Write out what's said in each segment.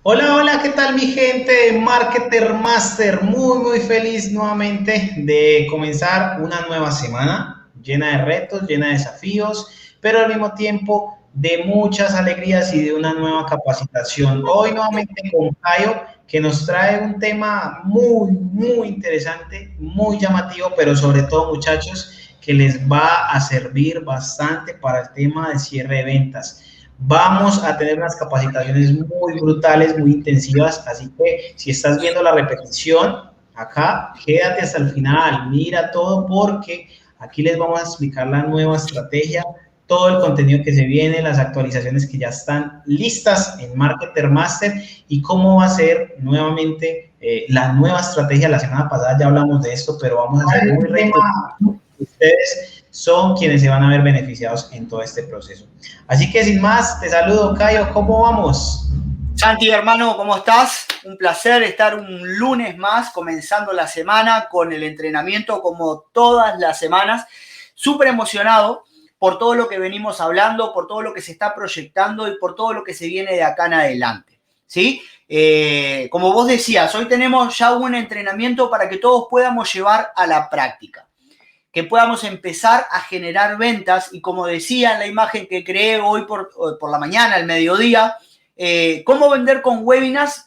Hola, hola, ¿qué tal mi gente? Marketer Master, muy feliz nuevamente de comenzar una nueva semana llena de retos, llena de desafíos, pero al mismo tiempo de muchas alegrías y de una nueva capacitación. Hoy nuevamente con Caio, que nos trae un tema muy interesante, muy llamativo, pero sobre todo muchachos, que les va a servir bastante para el tema de cierre de ventas. Vamos a tener unas capacitaciones muy brutales, muy intensivas, así que si estás viendo la repetición, acá quédate hasta el final, mira todo porque aquí les vamos a explicar la nueva estrategia, todo el contenido que se viene, las actualizaciones que ya están listas en Marketer Master y cómo va a ser nuevamente la nueva estrategia. La semana pasada ya hablamos de esto, pero vamos a hacer muy rápido. Ustedes son quienes se van a ver beneficiados en todo este proceso. Así que sin más, te saludo, Caio, ¿cómo vamos? Santi, hermano, ¿cómo estás? Un placer estar un lunes más comenzando la semana con el entrenamiento como todas las semanas. Súper emocionado por todo lo que venimos hablando, por todo lo que se está proyectando y por todo lo que se viene de acá en adelante. ¿Sí? Como vos decías, hoy tenemos ya un entrenamiento para que todos podamos llevar a la práctica, que podamos empezar a generar ventas y como decía en la imagen que creé hoy por la mañana, al mediodía, cómo vender con webinars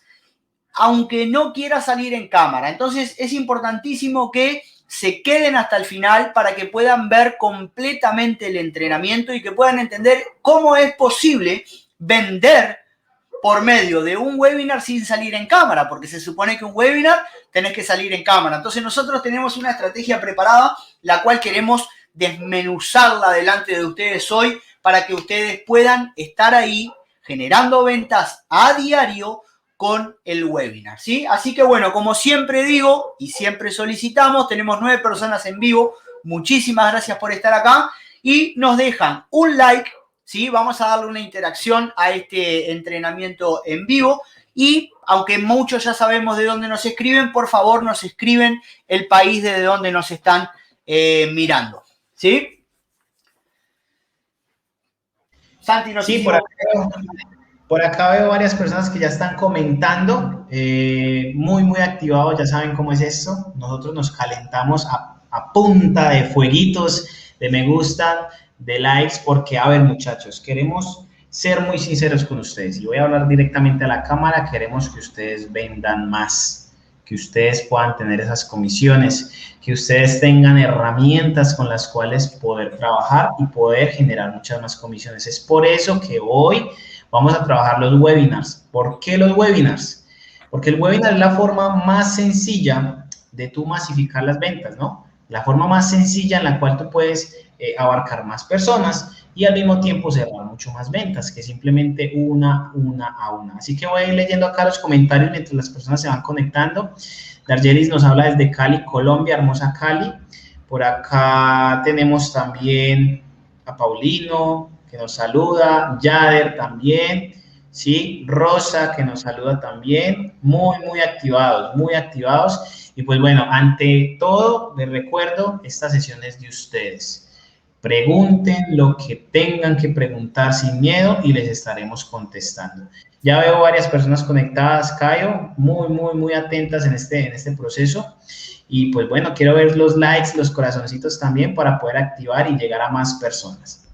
aunque no quiera salir en cámara. Entonces es importantísimo que se queden hasta el final para que puedan ver completamente el entrenamiento y que puedan entender cómo es posible vender por medio de un webinar sin salir en cámara, porque se supone que un webinar tenés que salir en cámara. Entonces nosotros tenemos una estrategia preparada, la cual queremos desmenuzarla delante de ustedes hoy para que ustedes puedan estar ahí generando ventas a diario con el webinar, ¿sí? Así que bueno, como siempre digo y siempre solicitamos, tenemos 9 personas en vivo, muchísimas gracias por estar acá y nos dejan un like, ¿sí? Vamos a darle una interacción a este entrenamiento en vivo y aunque muchos ya sabemos de dónde nos escriben, por favor nos escriben el país desde donde nos están mirando, ¿sí? Santi, no sé Sí, si vos... por acá veo varias personas que ya están comentando, muy activados, ya saben cómo es esto. Nosotros nos calentamos a punta de fueguitos, de me gusta, de likes, porque, a ver, muchachos, queremos ser muy sinceros con ustedes. Y voy a hablar directamente a la cámara, queremos que ustedes vendan más, que ustedes puedan tener esas comisiones, que ustedes tengan herramientas con las cuales poder trabajar y poder generar muchas más comisiones. Es por eso que hoy vamos a trabajar los webinars. ¿Por qué los webinars? Porque el webinar es la forma más sencilla de tú masificar las ventas, ¿no? La forma más sencilla en la cual tú puedes abarcar más personas y al mismo tiempo cerrar mucho más ventas que simplemente una a una. Así que voy a ir leyendo acá los comentarios mientras las personas se van conectando. Dargelis nos habla desde Cali, Colombia, hermosa Cali. Por acá tenemos también a Paulino, que nos saluda, Yader también, ¿sí? Rosa, que nos saluda también, muy activados. Y pues bueno, ante todo, les recuerdo, esta sesión es de ustedes. Pregunten lo que tengan que preguntar sin miedo y les estaremos contestando. Ya veo varias personas conectadas, Caio, muy atentas en este proceso. Y pues bueno, quiero ver los likes, los corazoncitos también para poder activar y llegar a más personas.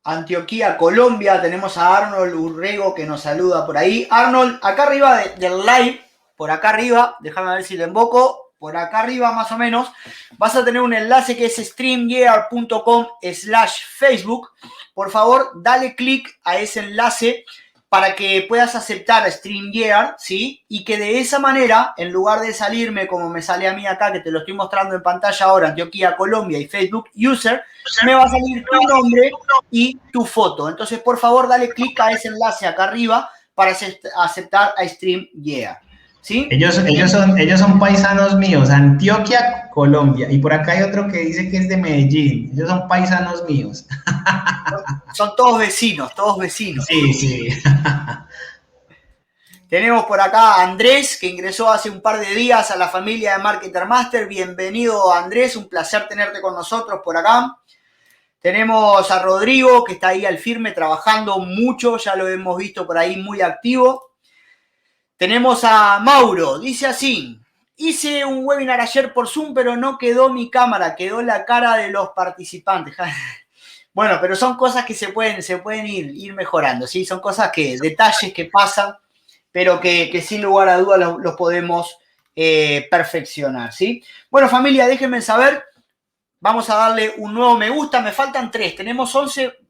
Antioquía, Colombia, tenemos a Arnold Urrego que nos saluda por ahí. Arnold, acá arriba del live, por acá arriba, déjame ver si lo invoco, por acá arriba más o menos, vas a tener un enlace que es streamgear.com/Facebook. Por favor, dale clic a ese enlace para que puedas aceptar a StreamYard, ¿sí? Y que de esa manera, en lugar de salirme como me sale a mí acá, que te lo estoy mostrando en pantalla ahora, Antioquia, Colombia y Facebook User, me va a salir tu nombre y tu foto. Entonces, por favor, dale clic a ese enlace acá arriba para aceptar a StreamYard, ¿sí? Ellos son paisanos míos, Antioquia, Colombia. Y por acá hay otro que dice que es de Medellín. Ellos son paisanos míos. Son todos vecinos, todos vecinos. Sí. Tenemos por acá a Andrés, que ingresó hace un par de días a la familia de Marketer Master. Bienvenido, Andrés, un placer tenerte con nosotros por acá. Tenemos a Rodrigo, que está ahí al firme, trabajando mucho, ya lo hemos visto por ahí muy activo. Tenemos a Mauro, dice así: hice un webinar ayer por Zoom, pero no quedó mi cámara, quedó la cara de los participantes. Bueno, pero son cosas que se pueden ir mejorando, ¿sí? Son cosas detalles que pasan, pero que sin lugar a dudas los podemos perfeccionar, ¿sí? Bueno, familia, déjenme saber. Vamos a darle un nuevo me gusta. Me faltan 3. Tenemos 11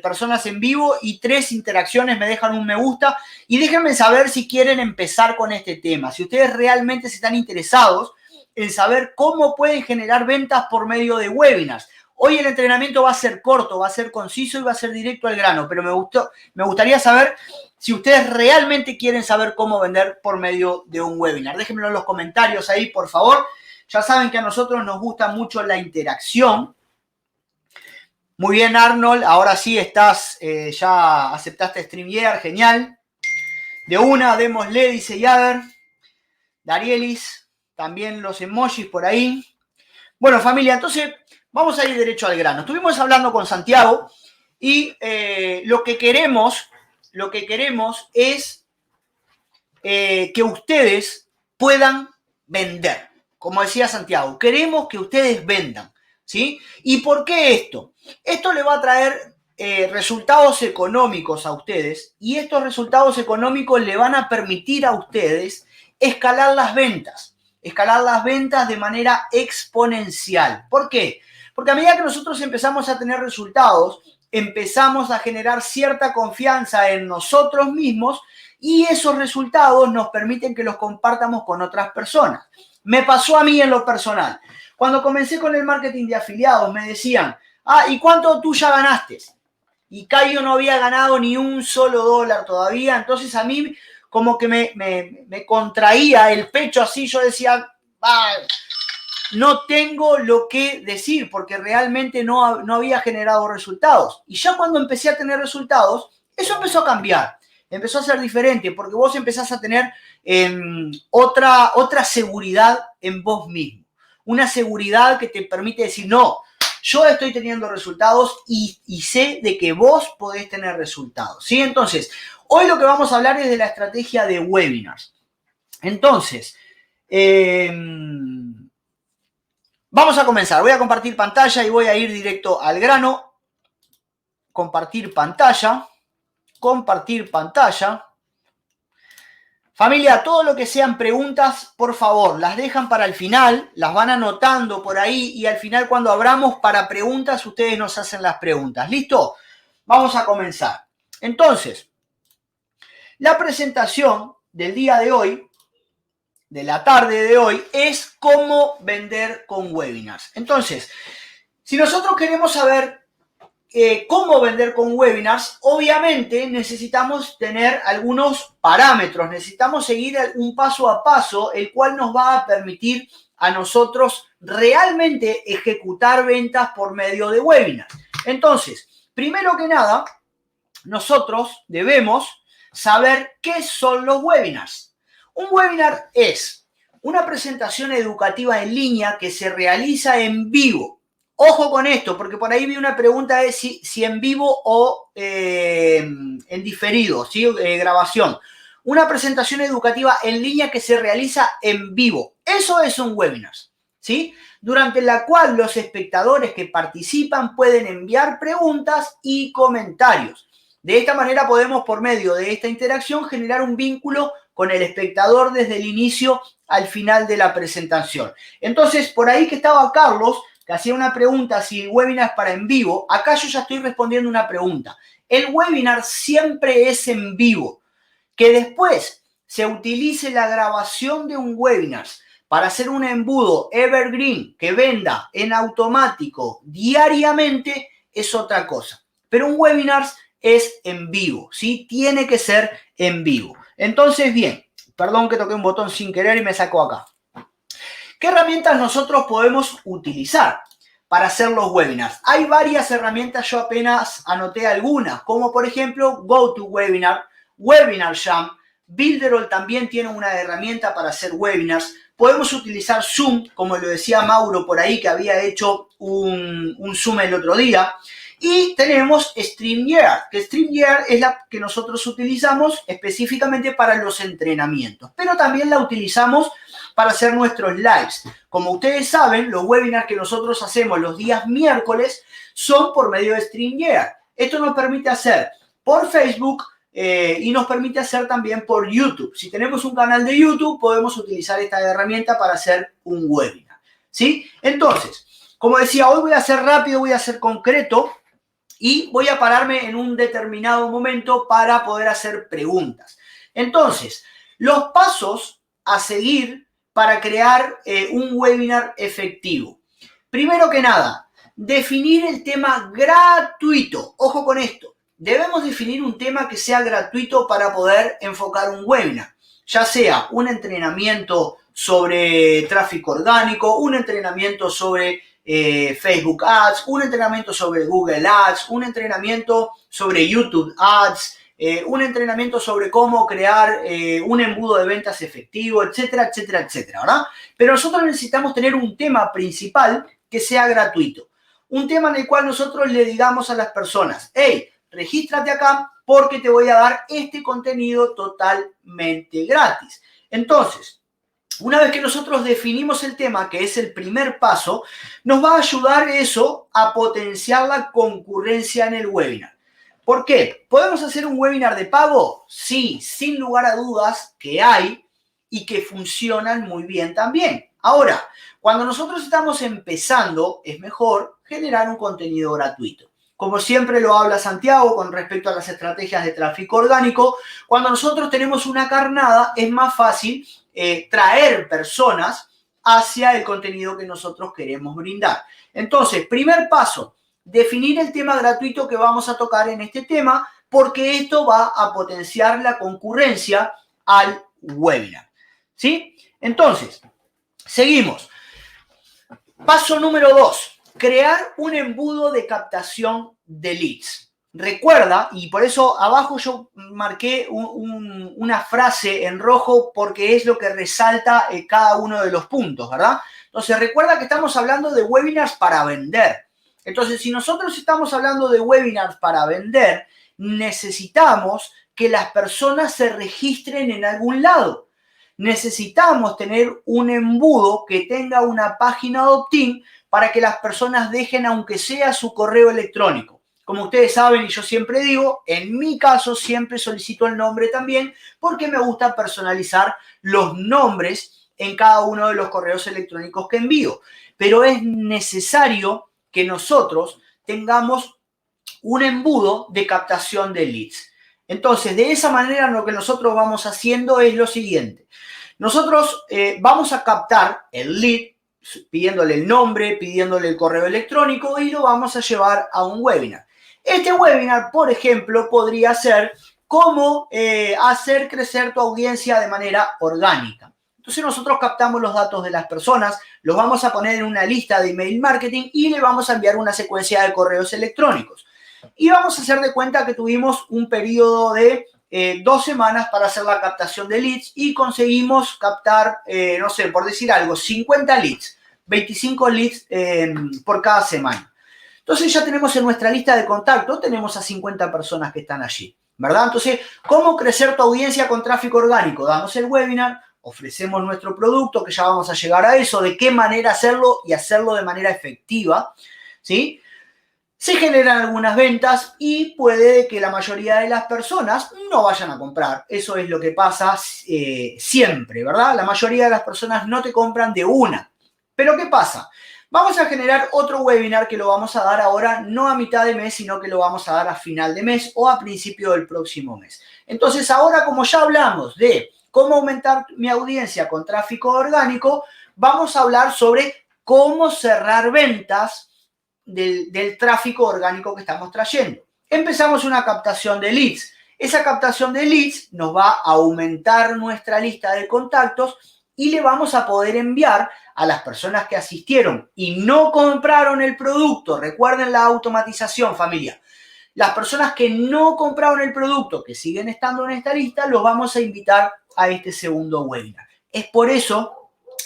personas en vivo y 3 interacciones me dejan un me gusta. Y déjenme saber si quieren empezar con este tema. Si ustedes realmente están interesados en saber cómo pueden generar ventas por medio de webinars. Hoy el entrenamiento va a ser corto, va a ser conciso y va a ser directo al grano. Pero me gustaría saber si ustedes realmente quieren saber cómo vender por medio de un webinar. Déjenmelo en los comentarios ahí, por favor. Ya saben que a nosotros nos gusta mucho la interacción. Muy bien, Arnold. Ahora sí estás, ya aceptaste StreamYard. Genial. De una, démosle, dice Yader. Darielis, también los emojis por ahí. Bueno, familia, entonces vamos a ir derecho al grano. Estuvimos hablando con Santiago y lo que queremos es que ustedes puedan vender. Como decía Santiago, queremos que ustedes vendan, ¿sí? ¿Y por qué esto? Esto le va a traer resultados económicos a ustedes y estos resultados económicos le van a permitir a ustedes escalar las ventas de manera exponencial. ¿Por qué? Porque a medida que nosotros empezamos a tener resultados, empezamos a generar cierta confianza en nosotros mismos y esos resultados nos permiten que los compartamos con otras personas. Me pasó a mí en lo personal. Cuando comencé con el marketing de afiliados me decían, ¿y cuánto tú ya ganaste? Y Cayo no había ganado ni un solo dólar todavía, entonces a mí como que me contraía el pecho así, yo decía, no tengo lo que decir porque realmente no había generado resultados. Y ya cuando empecé a tener resultados, eso empezó a cambiar, empezó a ser diferente porque vos empezás a tener otra seguridad en vos mismo. Una seguridad que te permite decir, no, yo estoy teniendo resultados y sé de que vos podés tener resultados, ¿sí? Entonces, hoy lo que vamos a hablar es de la estrategia de webinars. Entonces, vamos a comenzar. Voy a compartir pantalla y voy a ir directo al grano. Compartir pantalla. Compartir pantalla. Familia, todo lo que sean preguntas, por favor, las dejan para el final, las van anotando por ahí y al final cuando abramos para preguntas, ustedes nos hacen las preguntas. ¿Listo? Vamos a comenzar. Entonces, la presentación del día de hoy, de la tarde de hoy, es cómo vender con webinars. Entonces, si nosotros queremos saber cómo vender con webinars, obviamente necesitamos tener algunos parámetros, necesitamos seguir un paso a paso, el cual nos va a permitir a nosotros realmente ejecutar ventas por medio de webinars. Entonces, primero que nada, nosotros debemos saber qué son los webinars. Un webinar es una presentación educativa en línea que se realiza en vivo. Ojo con esto, porque por ahí vi una pregunta de si en vivo o en diferido, ¿sí? Grabación. Una presentación educativa en línea que se realiza en vivo. Eso es un webinar, ¿sí? Durante la cual los espectadores que participan pueden enviar preguntas y comentarios. De esta manera podemos, por medio de esta interacción, generar un vínculo con el espectador desde el inicio al final de la presentación. Entonces, por ahí que estaba Carlos, que hacía una pregunta si el webinar es para en vivo, acá yo ya estoy respondiendo una pregunta. El webinar siempre es en vivo. Que después se utilice la grabación de un webinar para hacer un embudo evergreen que venda en automático diariamente es otra cosa. Pero un webinar es en vivo, ¿sí? Tiene que ser en vivo. Entonces, bien, perdón que toqué un botón sin querer y me sacó acá. ¿Qué herramientas nosotros podemos utilizar para hacer los webinars? Hay varias herramientas, yo apenas anoté algunas, como por ejemplo GoToWebinar, Webinar Jam, Builderall también tiene una herramienta para hacer webinars. Podemos utilizar Zoom, como lo decía Mauro por ahí, que había hecho un Zoom el otro día. Y tenemos StreamYard, que StreamYard es la que nosotros utilizamos específicamente para los entrenamientos, pero también la utilizamos para hacer nuestros lives. Como ustedes saben, los webinars que nosotros hacemos los días miércoles son por medio de StreamYard. Esto nos permite hacer por Facebook y nos permite hacer también por YouTube. Si tenemos un canal de YouTube, podemos utilizar esta herramienta para hacer un webinar, ¿sí? Entonces, como decía, hoy voy a ser rápido, voy a ser concreto y voy a pararme en un determinado momento para poder hacer preguntas. Entonces, los pasos a seguir para crear un webinar efectivo. Primero que nada, definir el tema gratuito. Ojo con esto. Debemos definir un tema que sea gratuito para poder enfocar un webinar, ya sea un entrenamiento sobre tráfico orgánico, un entrenamiento sobre Facebook Ads, un entrenamiento sobre Google Ads, un entrenamiento sobre YouTube Ads, un entrenamiento sobre cómo crear un embudo de ventas efectivo, etcétera, etcétera, etcétera, ¿verdad? Pero nosotros necesitamos tener un tema principal que sea gratuito. Un tema en el cual nosotros le digamos a las personas, hey, regístrate acá porque te voy a dar este contenido totalmente gratis. Entonces, una vez que nosotros definimos el tema, que es el primer paso, nos va a ayudar eso a potenciar la concurrencia en el webinar. ¿Por qué? ¿Podemos hacer un webinar de pago? Sí, sin lugar a dudas que hay y que funcionan muy bien también. Ahora, cuando nosotros estamos empezando, es mejor generar un contenido gratuito. Como siempre lo habla Santiago con respecto a las estrategias de tráfico orgánico, cuando nosotros tenemos una carnada es más fácil traer personas hacia el contenido que nosotros queremos brindar. Entonces, primer paso, definir el tema gratuito que vamos a tocar en este tema, porque esto va a potenciar la concurrencia al webinar, ¿sí? Entonces, seguimos. Paso número 2. Crear un embudo de captación de leads. Recuerda, y por eso abajo yo marqué una frase en rojo porque es lo que resalta cada uno de los puntos, ¿verdad? Entonces, recuerda que estamos hablando de webinars para vender. Entonces, si nosotros estamos hablando de webinars para vender, necesitamos que las personas se registren en algún lado. Necesitamos tener un embudo que tenga una página de opt-in para que las personas dejen, aunque sea su correo electrónico. Como ustedes saben, y yo siempre digo, en mi caso siempre solicito el nombre también, porque me gusta personalizar los nombres en cada uno de los correos electrónicos que envío. Pero es necesario que nosotros tengamos un embudo de captación de leads. Entonces, de esa manera lo que nosotros vamos haciendo es lo siguiente. Nosotros vamos a captar el lead, pidiéndole el nombre, pidiéndole el correo electrónico y lo vamos a llevar a un webinar. Este webinar, por ejemplo, podría ser cómo hacer crecer tu audiencia de manera orgánica. Entonces nosotros captamos los datos de las personas, los vamos a poner en una lista de email marketing y le vamos a enviar una secuencia de correos electrónicos. Y vamos a hacer de cuenta que tuvimos un periodo de 2 semanas para hacer la captación de leads y conseguimos captar, no sé, por decir algo, 50 leads, 25 leads por cada semana. Entonces ya tenemos en nuestra lista de contactos, tenemos a 50 personas que están allí, ¿verdad? Entonces, ¿cómo crecer tu audiencia con tráfico orgánico? Damos el webinar, ofrecemos nuestro producto, que ya vamos a llegar a eso, de qué manera hacerlo y hacerlo de manera efectiva, ¿sí? Se generan algunas ventas y puede que la mayoría de las personas no vayan a comprar. Eso es lo que pasa siempre, ¿verdad? La mayoría de las personas no te compran de una. Pero ¿qué pasa? Vamos a generar otro webinar que lo vamos a dar ahora, no a mitad de mes, sino que lo vamos a dar a final de mes o a principio del próximo mes. Entonces, ahora como ya hablamos de cómo aumentar mi audiencia con tráfico orgánico, vamos a hablar sobre cómo cerrar ventas del tráfico orgánico que estamos trayendo. Empezamos una captación de leads. Esa captación de leads nos va a aumentar nuestra lista de contactos y le vamos a poder enviar a las personas que asistieron y no compraron el producto. Recuerden la automatización, familia. Las personas que no compraron el producto, que siguen estando en esta lista, los vamos a invitar a este segundo webinar. Es por eso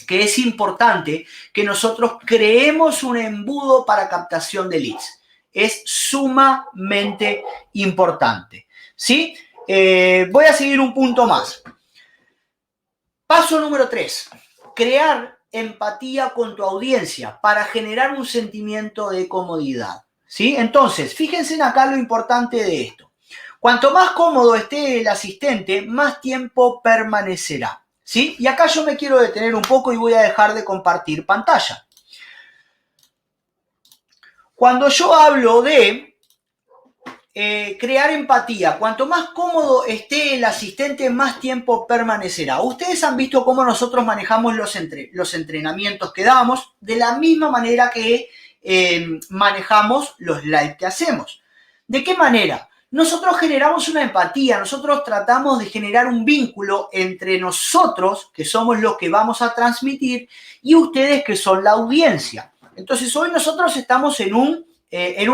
que es importante que nosotros creemos un embudo para captación de leads. es sumamente importante, ¿sí? Voy a seguir un punto más. Paso número 3. Crear empatía con tu audiencia para generar un sentimiento de comodidad, ¿sí? Entonces, fíjense en acá lo importante de esto. Cuanto más cómodo esté el asistente, más tiempo permanecerá, ¿sí? Y acá yo me quiero detener un poco y voy a dejar de compartir pantalla. Cuando yo hablo de crear empatía, cuanto más cómodo esté el asistente, más tiempo permanecerá. Ustedes han visto cómo nosotros manejamos los entrenamientos que damos, de la misma manera que manejamos los live que hacemos. ¿De qué manera? Nosotros generamos una empatía, nosotros tratamos de generar un vínculo entre nosotros, que somos los que vamos a transmitir, y ustedes, que son la audiencia. Entonces, hoy nosotros estamos en un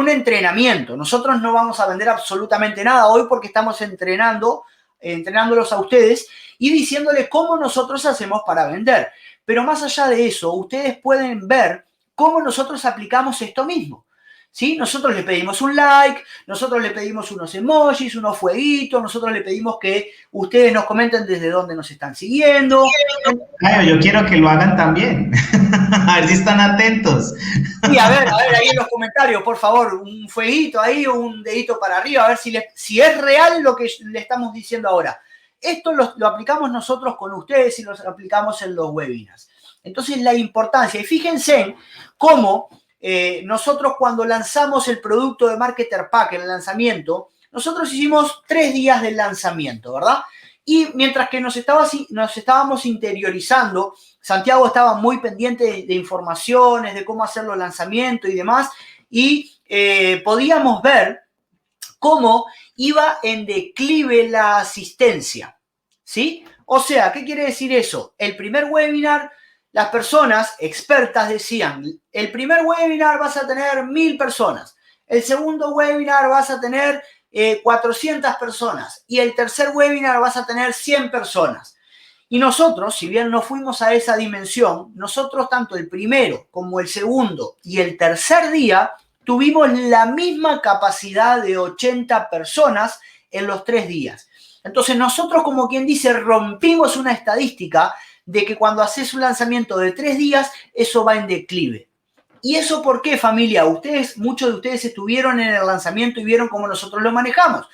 entrenamiento. Nosotros no vamos a vender absolutamente nada hoy porque estamos entrenándolos a ustedes y diciéndoles cómo nosotros hacemos para vender. Pero más allá de eso, ustedes pueden ver cómo nosotros aplicamos esto mismo, ¿sí? Nosotros le pedimos un like, nosotros le pedimos unos emojis, unos fueguitos, nosotros le pedimos que ustedes nos comenten desde dónde nos están siguiendo. Claro, yo quiero que lo hagan también. A ver si están atentos. Sí, a ver, ahí en los comentarios, por favor, un fueguito ahí o un dedito para arriba, a ver si es real lo que le estamos diciendo ahora. Esto lo aplicamos nosotros con ustedes y lo aplicamos en los webinars. Entonces, la importancia, y fíjense en cómo nosotros cuando lanzamos el producto de Marketer Pack, el lanzamiento, nosotros hicimos 3 días del lanzamiento, ¿verdad? Y mientras que nos estábamos interiorizando, Santiago estaba muy pendiente de informaciones, de cómo hacer los lanzamientos y demás, y podíamos ver cómo iba en declive la asistencia, ¿sí? O sea, ¿qué quiere decir eso? El primer webinar, las personas expertas decían, el primer webinar vas a tener 1000 personas, el segundo webinar vas a tener 400 personas y el tercer webinar vas a tener 100 personas. Y nosotros, si bien no fuimos a esa dimensión, nosotros tanto el primero como el segundo y el tercer día tuvimos la misma capacidad de 80 personas en los 3 días. Entonces nosotros, como quien dice, rompimos una estadística de que cuando haces un lanzamiento de 3 días, eso va en declive. ¿Y eso por qué, familia? Muchos de ustedes estuvieron en el lanzamiento y vieron cómo nosotros lo manejamos.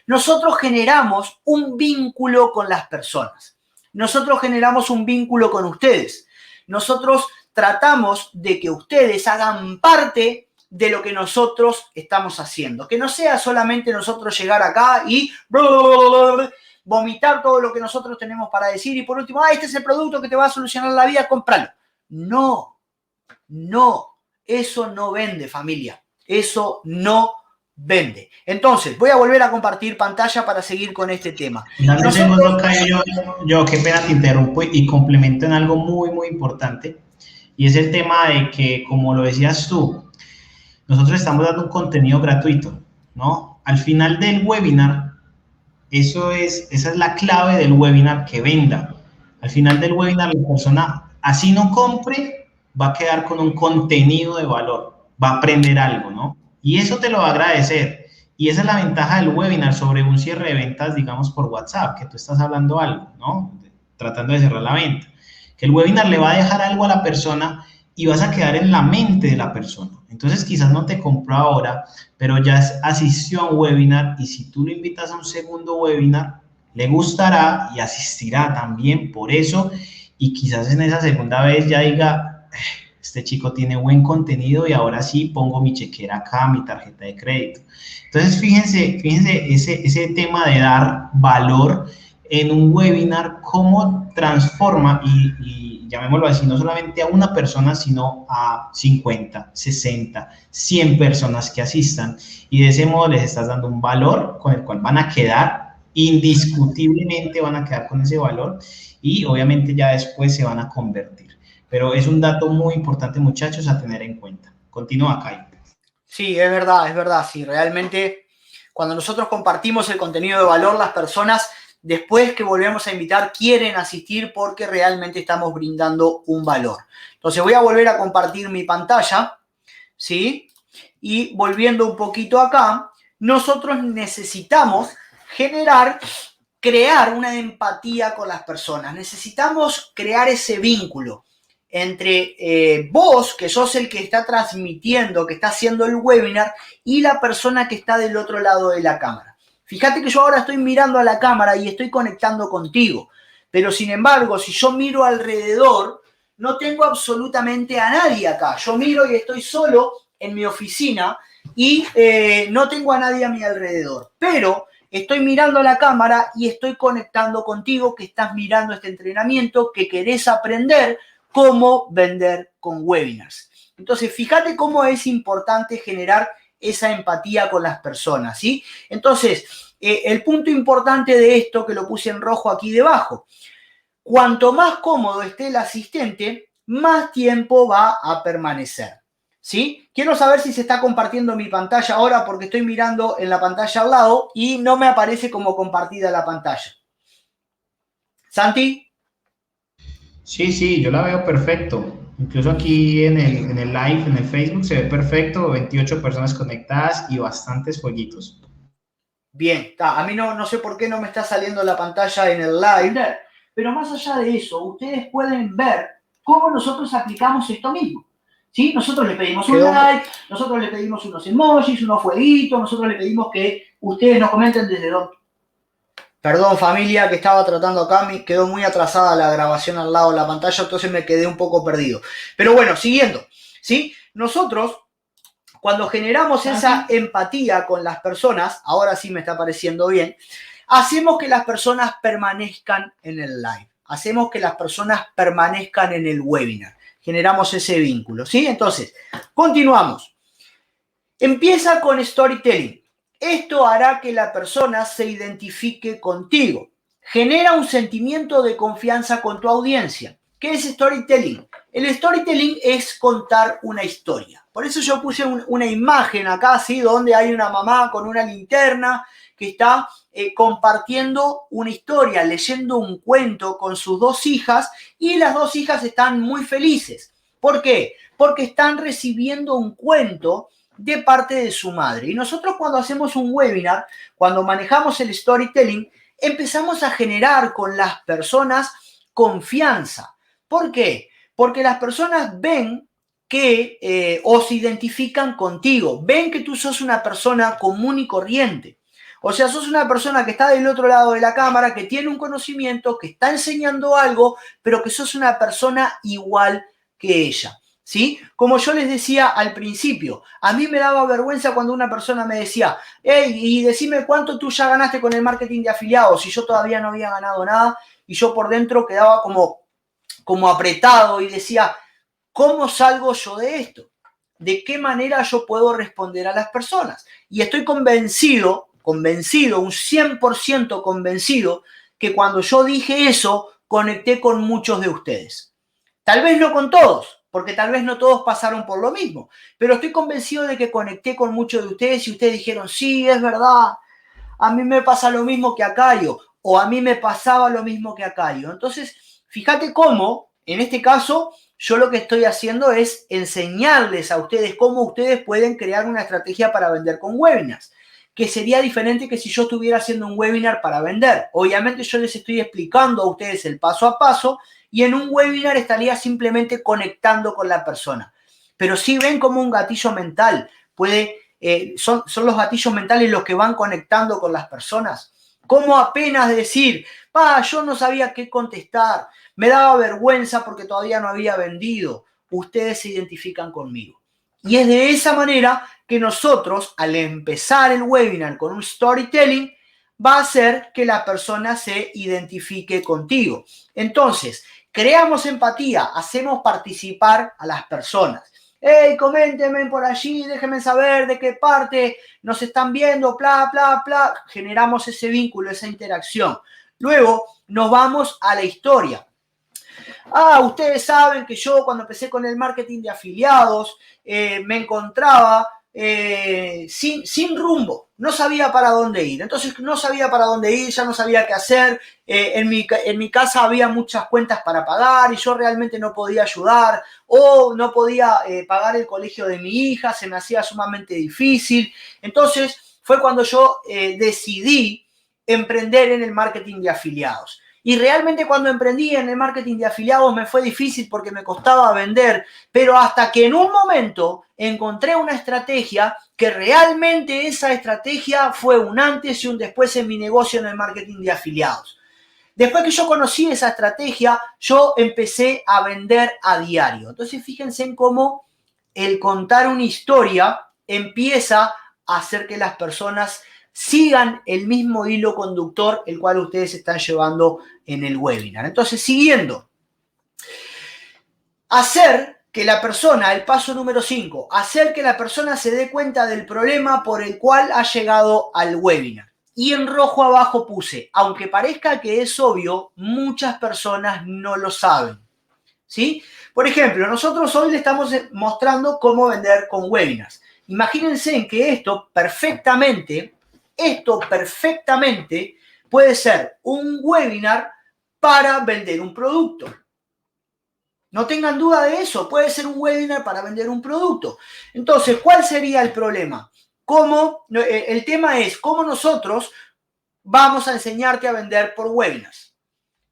Nosotros generamos un vínculo con las personas. Nosotros generamos un vínculo con ustedes. Nosotros tratamos de que ustedes hagan parte de lo que nosotros estamos haciendo. Que no sea solamente nosotros llegar acá y vomitar todo lo que nosotros tenemos para decir y por último, este es el producto que te va a solucionar la vida, cómpralo. No, eso no vende, familia. Eso no vende. Entonces, voy a volver a compartir pantalla para seguir con este tema. Dame un segundo, acá, yo qué pena te interrumpo y complemento en algo muy, muy importante. Y es el tema de que, como lo decías tú, nosotros estamos dando un contenido gratuito, ¿no? Al final del webinar, esa es la clave del webinar, que venda. Al final del webinar, la persona, así no compre, va a quedar con un contenido de valor, va a aprender algo, ¿no? Y eso te lo va a agradecer. Y esa es la ventaja del webinar sobre un cierre de ventas, digamos, por WhatsApp, que tú estás hablando algo, ¿no? Tratando de cerrar la venta. Que el webinar le va a dejar algo a la persona y vas a quedar en la mente de la persona. Entonces, quizás no te compró ahora, pero ya asistió a un webinar y si tú lo invitas a un segundo webinar, le gustará y asistirá también por eso. Y quizás en esa segunda vez ya diga, este chico tiene buen contenido y ahora sí pongo mi chequera acá, mi tarjeta de crédito. Entonces, fíjense ese tema de dar valor en un webinar, cómo transforma y llamémoslo así, no solamente a una persona, sino a 50, 60, 100 personas que asistan. Y de ese modo les estás dando un valor con el cual van a quedar, indiscutiblemente van a quedar con ese valor y obviamente ya después se van a convertir. Pero es un dato muy importante, muchachos, a tener en cuenta. Continúa, Kai. Sí, es verdad, sí. Realmente, cuando nosotros compartimos el contenido de valor, las personas, después que volvemos a invitar, quieren asistir porque realmente estamos brindando un valor. Entonces, voy a volver a compartir mi pantalla, ¿sí? Y volviendo un poquito acá, nosotros necesitamos crear una empatía con las personas. Necesitamos crear ese vínculo entre vos, que sos el que está transmitiendo, que está haciendo el webinar, y la persona que está del otro lado de la cámara. Fíjate que yo ahora estoy mirando a la cámara y estoy conectando contigo, pero sin embargo, si yo miro alrededor, no tengo absolutamente a nadie acá. Yo miro y estoy solo en mi oficina y no tengo a nadie a mi alrededor, pero estoy mirando a la cámara y estoy conectando contigo, que estás mirando este entrenamiento, que querés aprender cómo vender con webinars. Entonces, fíjate cómo es importante generar esa empatía con las personas, ¿sí? Entonces, el punto importante de esto, que lo puse en rojo aquí debajo, cuanto más cómodo esté el asistente, más tiempo va a permanecer, ¿sí? Quiero saber si se está compartiendo mi pantalla ahora, porque estoy mirando en la pantalla al lado y no me aparece como compartida la pantalla. ¿Santi? Sí, yo la veo perfecto. Incluso aquí en el live, en el Facebook, se ve perfecto, 28 personas conectadas y bastantes jueguitos. Bien, a mí no sé por qué no me está saliendo la pantalla en el live, pero más allá de eso, ustedes pueden ver cómo nosotros aplicamos esto mismo. ¿Sí? Nosotros le pedimos un like, nosotros le pedimos unos emojis, unos fueguitos, nosotros le pedimos que ustedes nos comenten desde dónde. Perdón, familia, que estaba tratando acá, me quedó muy atrasada la grabación al lado de la pantalla, entonces me quedé un poco perdido. Pero bueno, siguiendo, ¿sí? Nosotros, cuando generamos esa empatía con las personas, ahora sí me está apareciendo bien, hacemos que las personas permanezcan en el live, hacemos que las personas permanezcan en el webinar, generamos ese vínculo, ¿sí? Entonces, continuamos. Empieza con storytelling. Esto hará que la persona se identifique contigo. Genera un sentimiento de confianza con tu audiencia. ¿Qué es storytelling? El storytelling es contar una historia. Por eso yo puse una imagen acá, ¿sí? Donde hay una mamá con una linterna que está compartiendo una historia, leyendo un cuento con sus dos hijas, y las dos hijas están muy felices. ¿Por qué? Porque están recibiendo un cuento de parte de su madre. Y nosotros, cuando hacemos un webinar, cuando manejamos el storytelling, empezamos a generar con las personas confianza. ¿Por qué? Porque las personas ven que o se identifican contigo, ven que tú sos una persona común y corriente. O sea, sos una persona que está del otro lado de la cámara, que tiene un conocimiento, que está enseñando algo, pero que sos una persona igual que ella. ¿Sí? Como yo les decía al principio, a mí me daba vergüenza cuando una persona me decía, hey, y decime cuánto tú ya ganaste con el marketing de afiliados, y yo todavía no había ganado nada, y yo por dentro quedaba como apretado y decía, ¿cómo salgo yo de esto? ¿De qué manera yo puedo responder a las personas? Y estoy convencido, un 100% convencido, que cuando yo dije eso, conecté con muchos de ustedes. Tal vez no con todos, porque tal vez no todos pasaron por lo mismo, pero estoy convencido de que conecté con muchos de ustedes y ustedes dijeron, sí, es verdad, a mí me pasa lo mismo que a Cayo, o a mí me pasaba lo mismo que a Cayo. Entonces, fíjate cómo, en este caso, yo lo que estoy haciendo es enseñarles a ustedes cómo ustedes pueden crear una estrategia para vender con webinars, que sería diferente que si yo estuviera haciendo un webinar para vender. Obviamente yo les estoy explicando a ustedes el paso a paso, y en un webinar estaría simplemente conectando con la persona. Pero si ven como un gatillo mental son los gatillos mentales los que van conectando con las personas. Como apenas decir, yo no sabía qué contestar, me daba vergüenza porque todavía no había vendido. Ustedes se identifican conmigo. Y es de esa manera que nosotros, al empezar el webinar con un storytelling, va a hacer que la persona se identifique contigo. Entonces, creamos empatía, hacemos participar a las personas. Hey, coméntenme por allí, déjenme saber de qué parte nos están viendo, bla, bla, bla. Generamos ese vínculo, esa interacción. Luego nos vamos a la historia. Ustedes saben que yo, cuando empecé con el marketing de afiliados, me encontraba sin rumbo, no sabía para dónde ir. Entonces no sabía para dónde ir, ya no sabía qué hacer. En mi casa había muchas cuentas para pagar y yo realmente no podía ayudar o no podía pagar el colegio de mi hija, se me hacía sumamente difícil. Entonces fue cuando yo decidí emprender en el marketing de afiliados. Y realmente cuando emprendí en el marketing de afiliados me fue difícil porque me costaba vender, pero hasta que en un momento encontré una estrategia que realmente esa estrategia fue un antes y un después en mi negocio en el marketing de afiliados. Después que yo conocí esa estrategia, yo empecé a vender a diario. Entonces fíjense en cómo el contar una historia empieza a hacer que las personas sigan el mismo hilo conductor el cual ustedes están llevando en el webinar. Entonces, siguiendo, hacer que la persona, el paso número 5, hacer que la persona se dé cuenta del problema por el cual ha llegado al webinar. Y en rojo abajo puse, aunque parezca que es obvio, muchas personas no lo saben. ¿Sí? Por ejemplo, nosotros hoy le estamos mostrando cómo vender con webinars. Imagínense en que esto perfectamente puede ser un webinar para vender un producto. No tengan duda de eso, puede ser un webinar para vender un producto. Entonces, ¿cuál sería el problema? El tema es cómo nosotros vamos a enseñarte a vender por webinars.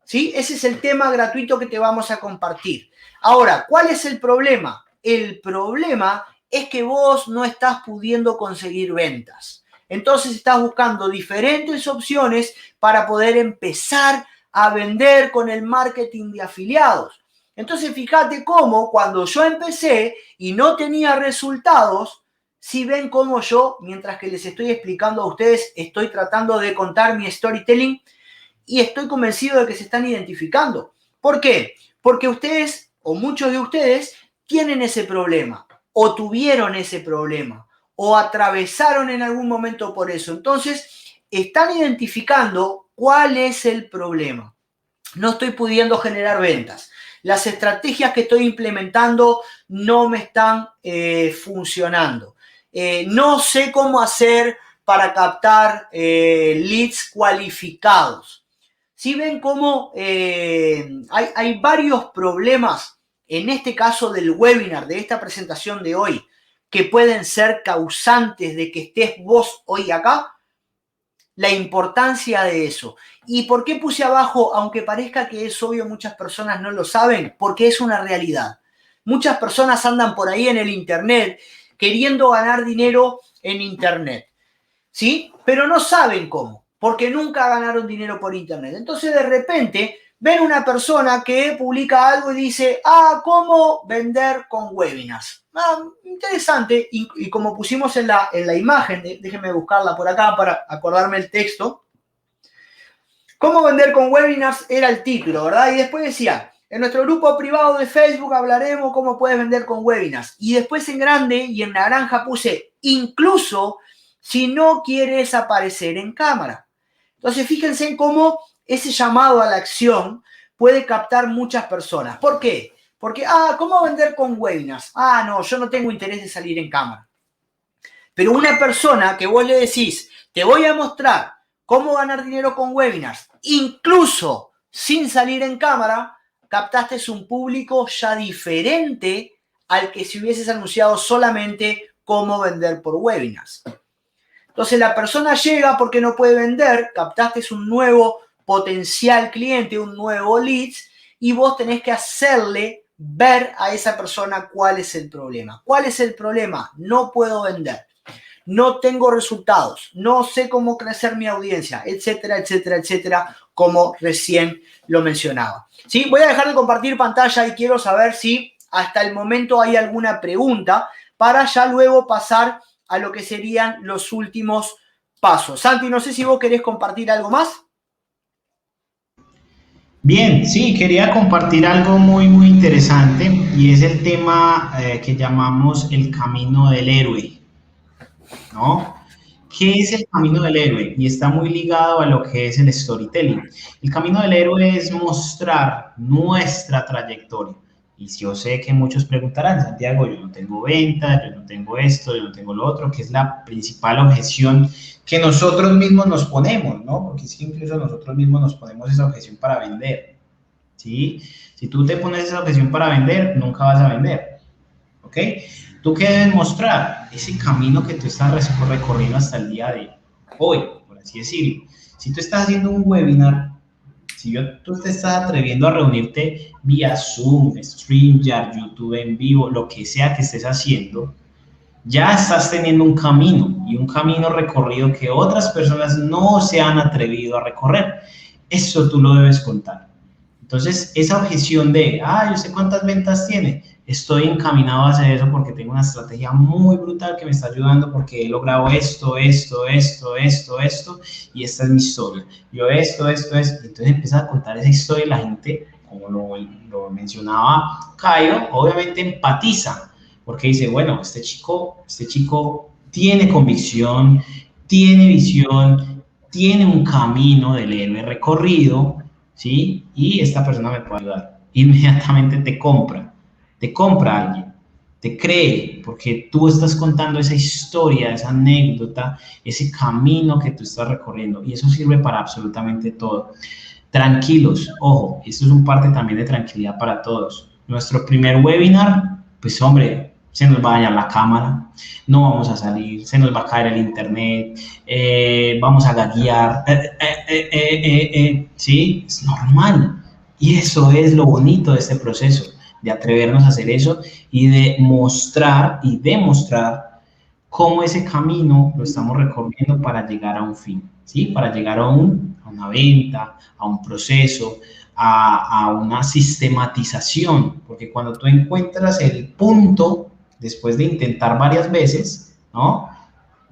¿Sí? Ese es el tema gratuito que te vamos a compartir. Ahora, ¿cuál es el problema? El problema es que vos no estás pudiendo conseguir ventas. Entonces estás buscando diferentes opciones para poder empezar a vender con el marketing de afiliados. Entonces fíjate cómo cuando yo empecé y no tenía resultados, si ven cómo yo, mientras que les estoy explicando a ustedes, estoy tratando de contar mi storytelling y estoy convencido de que se están identificando. ¿Por qué? Porque ustedes o muchos de ustedes tienen ese problema o tuvieron ese problema o atravesaron en algún momento por eso. Entonces, están identificando cuál es el problema. No estoy pudiendo generar ventas. Las estrategias que estoy implementando no me están funcionando. No sé cómo hacer para captar leads cualificados. Si ven cómo hay varios problemas en este caso del webinar, de esta presentación de hoy, que pueden ser causantes de que estés vos hoy acá, la importancia de eso. ¿Y por qué puse abajo, aunque parezca que es obvio, muchas personas no lo saben? Porque es una realidad. Muchas personas andan por ahí en el internet queriendo ganar dinero en internet, ¿sí? Pero no saben cómo, porque nunca ganaron dinero por internet. Entonces, de repente, ven una persona que publica algo y dice, ¿cómo vender con webinars? Interesante, y como pusimos en la imagen, déjenme buscarla por acá para acordarme el texto, ¿cómo vender con webinars? Era el título, ¿verdad? Y después decía, en nuestro grupo privado de Facebook hablaremos cómo puedes vender con webinars. Y después en grande y en naranja puse, incluso si no quieres aparecer en cámara. Entonces, fíjense en cómo ese llamado a la acción puede captar muchas personas. ¿Por qué? Porque, ¿cómo vender con webinars? No, yo no tengo interés de salir en cámara. Pero una persona que vos le decís, te voy a mostrar cómo ganar dinero con webinars, incluso sin salir en cámara, captaste un público ya diferente al que si hubieses anunciado solamente cómo vender por webinars. Entonces la persona llega porque no puede vender, captaste un nuevo potencial cliente, un nuevo leads, y vos tenés que hacerle ver a esa persona cuál es el problema. ¿Cuál es el problema? No puedo vender, no tengo resultados, no sé cómo crecer mi audiencia, etcétera, etcétera, etcétera, como recién lo mencionaba. ¿Sí? Voy a dejar de compartir pantalla y quiero saber si hasta el momento hay alguna pregunta para ya luego pasar a lo que serían los últimos pasos. Santi, no sé si vos querés compartir algo más. Bien, sí, quería compartir algo muy, muy interesante y es el tema que llamamos el camino del héroe, ¿no? ¿Qué es el camino del héroe? Y está muy ligado a lo que es el storytelling. El camino del héroe es mostrar nuestra trayectoria, Y yo sé que muchos preguntarán, Santiago, yo no tengo venta, yo no tengo esto, yo no tengo lo otro, que es la principal objeción que nosotros mismos nos ponemos, ¿no? Porque es que incluso nosotros mismos nos ponemos esa objeción para vender, ¿sí? Si tú te pones esa objeción para vender, nunca vas a vender, ¿ok? ¿Tú qué debes mostrar? Ese camino que tú estás recorriendo hasta el día de hoy, por así decirlo. Si tú estás haciendo un webinar, si tú te estás atreviendo a reunirte vía Zoom, StreamYard, YouTube en vivo, lo que sea que estés haciendo, ya estás teniendo un camino y un camino recorrido que otras personas no se han atrevido a recorrer. Eso tú lo debes contar. Entonces, esa objeción de, yo sé cuántas ventas tiene, estoy encaminado a hacer eso porque tengo una estrategia muy brutal que me está ayudando porque he logrado esto, y esta es mi historia. Yo esto. Entonces empieza a contar esa historia y la gente, como lo mencionaba Caio, obviamente empatiza porque dice, bueno, este chico tiene convicción, tiene visión, tiene un camino del héroe recorrido, ¿sí? Y esta persona me puede ayudar. Inmediatamente te compra alguien, te cree, porque tú estás contando esa historia, esa anécdota, ese camino que tú estás recorriendo, y eso sirve para absolutamente todo. Tranquilos, ojo, esto es un parte también de tranquilidad para todos. Nuestro primer webinar, pues hombre, se nos va a dañar la cámara, no vamos a salir, se nos va a caer el internet, vamos a gaguear, sí, es normal. Y eso es lo bonito de este proceso, de atrevernos a hacer eso y de mostrar y demostrar cómo ese camino lo estamos recorriendo para llegar a un fin, ¿sí? Para llegar a una venta, a un proceso, a una sistematización, porque cuando tú encuentras el punto, después de intentar varias veces, ¿no?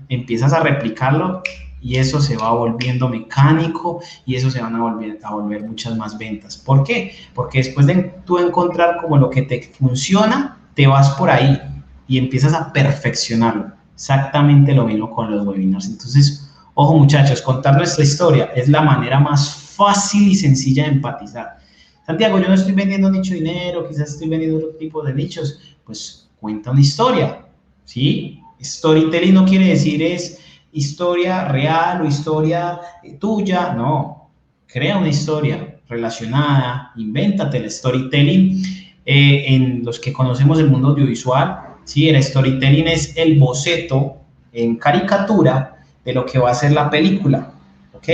Empiezas a replicarlo y eso se va volviendo mecánico y eso se van a volver muchas más ventas. ¿Por qué? Porque después de tú encontrar como lo que te funciona, te vas por ahí y empiezas a perfeccionarlo. Exactamente lo mismo con los webinars. Entonces, ojo muchachos, contar nuestra historia es la manera más fácil y sencilla de empatizar. Santiago, yo no estoy vendiendo nicho de dinero, quizás estoy vendiendo otro tipo de nichos. Pues cuenta una historia, ¿sí? Storytelling no quiere decir es historia real o historia tuya, no. Crea una historia relacionada, invéntate el storytelling. En los que conocemos el mundo audiovisual, ¿sí? El storytelling es el boceto en caricatura de lo que va a ser la película, ¿ok?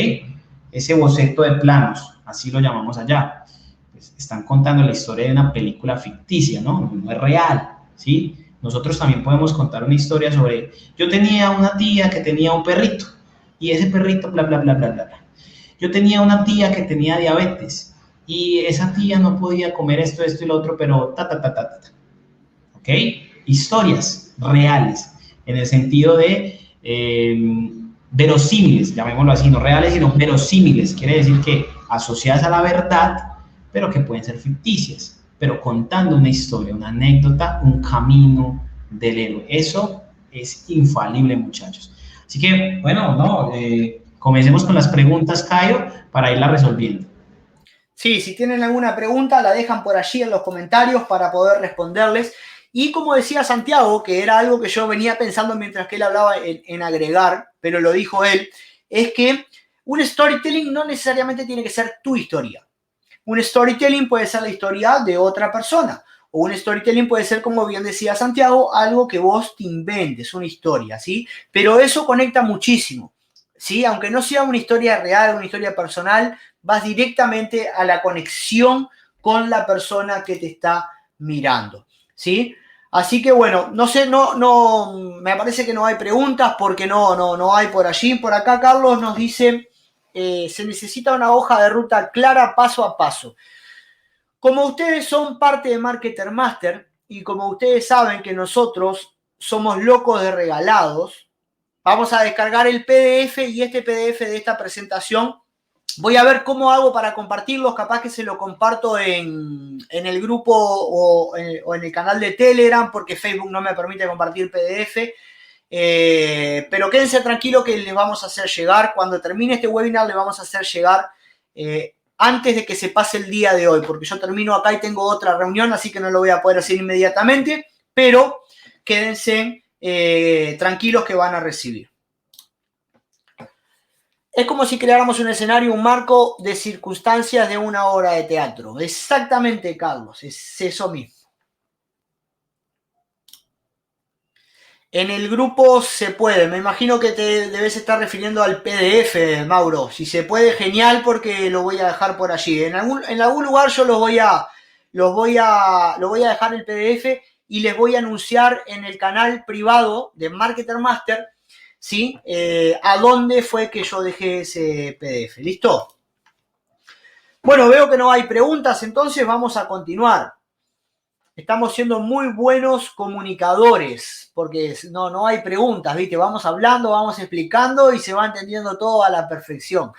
Ese boceto de planos, así lo llamamos allá. Pues están contando la historia de una película ficticia, ¿no? No es real, ¿sí? Nosotros también podemos contar una historia sobre, yo tenía una tía que tenía un perrito y ese perrito, bla, bla, bla, bla, bla. Yo tenía una tía que tenía diabetes y esa tía no podía comer esto y lo otro, pero ¿ok? Historias reales, en el sentido de verosímiles, llamémoslo así, no reales, sino verosímiles. Quiere decir que asociadas a la verdad, pero que pueden ser ficticias, pero contando una historia, una anécdota, un camino del héroe. Eso es infalible, muchachos. Así que, bueno, no, comencemos con las preguntas, Caio, para irlas resolviendo. Sí, si tienen alguna pregunta, la dejan por allí en los comentarios para poder responderles. Y como decía Santiago, que era algo que yo venía pensando mientras que él hablaba en agregar, pero lo dijo él, es que un storytelling no necesariamente tiene que ser tu historia. Un storytelling puede ser la historia de otra persona. O un storytelling puede ser, como bien decía Santiago, algo que vos te inventes, una historia, ¿sí? Pero eso conecta muchísimo, ¿sí? Aunque no sea una historia real, una historia personal, vas directamente a la conexión con la persona que te está mirando, ¿sí? Así que bueno, no sé, me parece que no hay preguntas porque no hay por allí. Por acá Carlos nos dice, se necesita una hoja de ruta clara paso a paso. Como ustedes son parte de Marketer Master y como ustedes saben que nosotros somos locos de regalados, vamos a descargar el PDF y este PDF de esta presentación. Voy a ver cómo hago para compartirlos, capaz que se lo comparto en el grupo o en el canal de Telegram, porque Facebook no me permite compartir PDF. Pero quédense tranquilos que les vamos a hacer llegar, cuando termine este webinar, les vamos a hacer llegar antes de que se pase el día de hoy, porque yo termino acá y tengo otra reunión, así que no lo voy a poder hacer inmediatamente, pero quédense tranquilos que van a recibir. Es como si creáramos un escenario, un marco de circunstancias de una obra de teatro. Exactamente, Carlos, es eso mismo. En el grupo se puede, me imagino que te debes estar refiriendo al PDF, Mauro. Si se puede, genial, porque lo voy a dejar por allí. En algún lugar yo lo voy a dejar el PDF y les voy a anunciar en el canal privado de Marketer Master, ¿sí? A dónde fue que yo dejé ese PDF. ¿Listo? Bueno, veo que no hay preguntas, entonces vamos a continuar. Estamos siendo muy buenos comunicadores, porque no hay preguntas, ¿viste? Vamos hablando, vamos explicando y se va entendiendo todo a la perfección.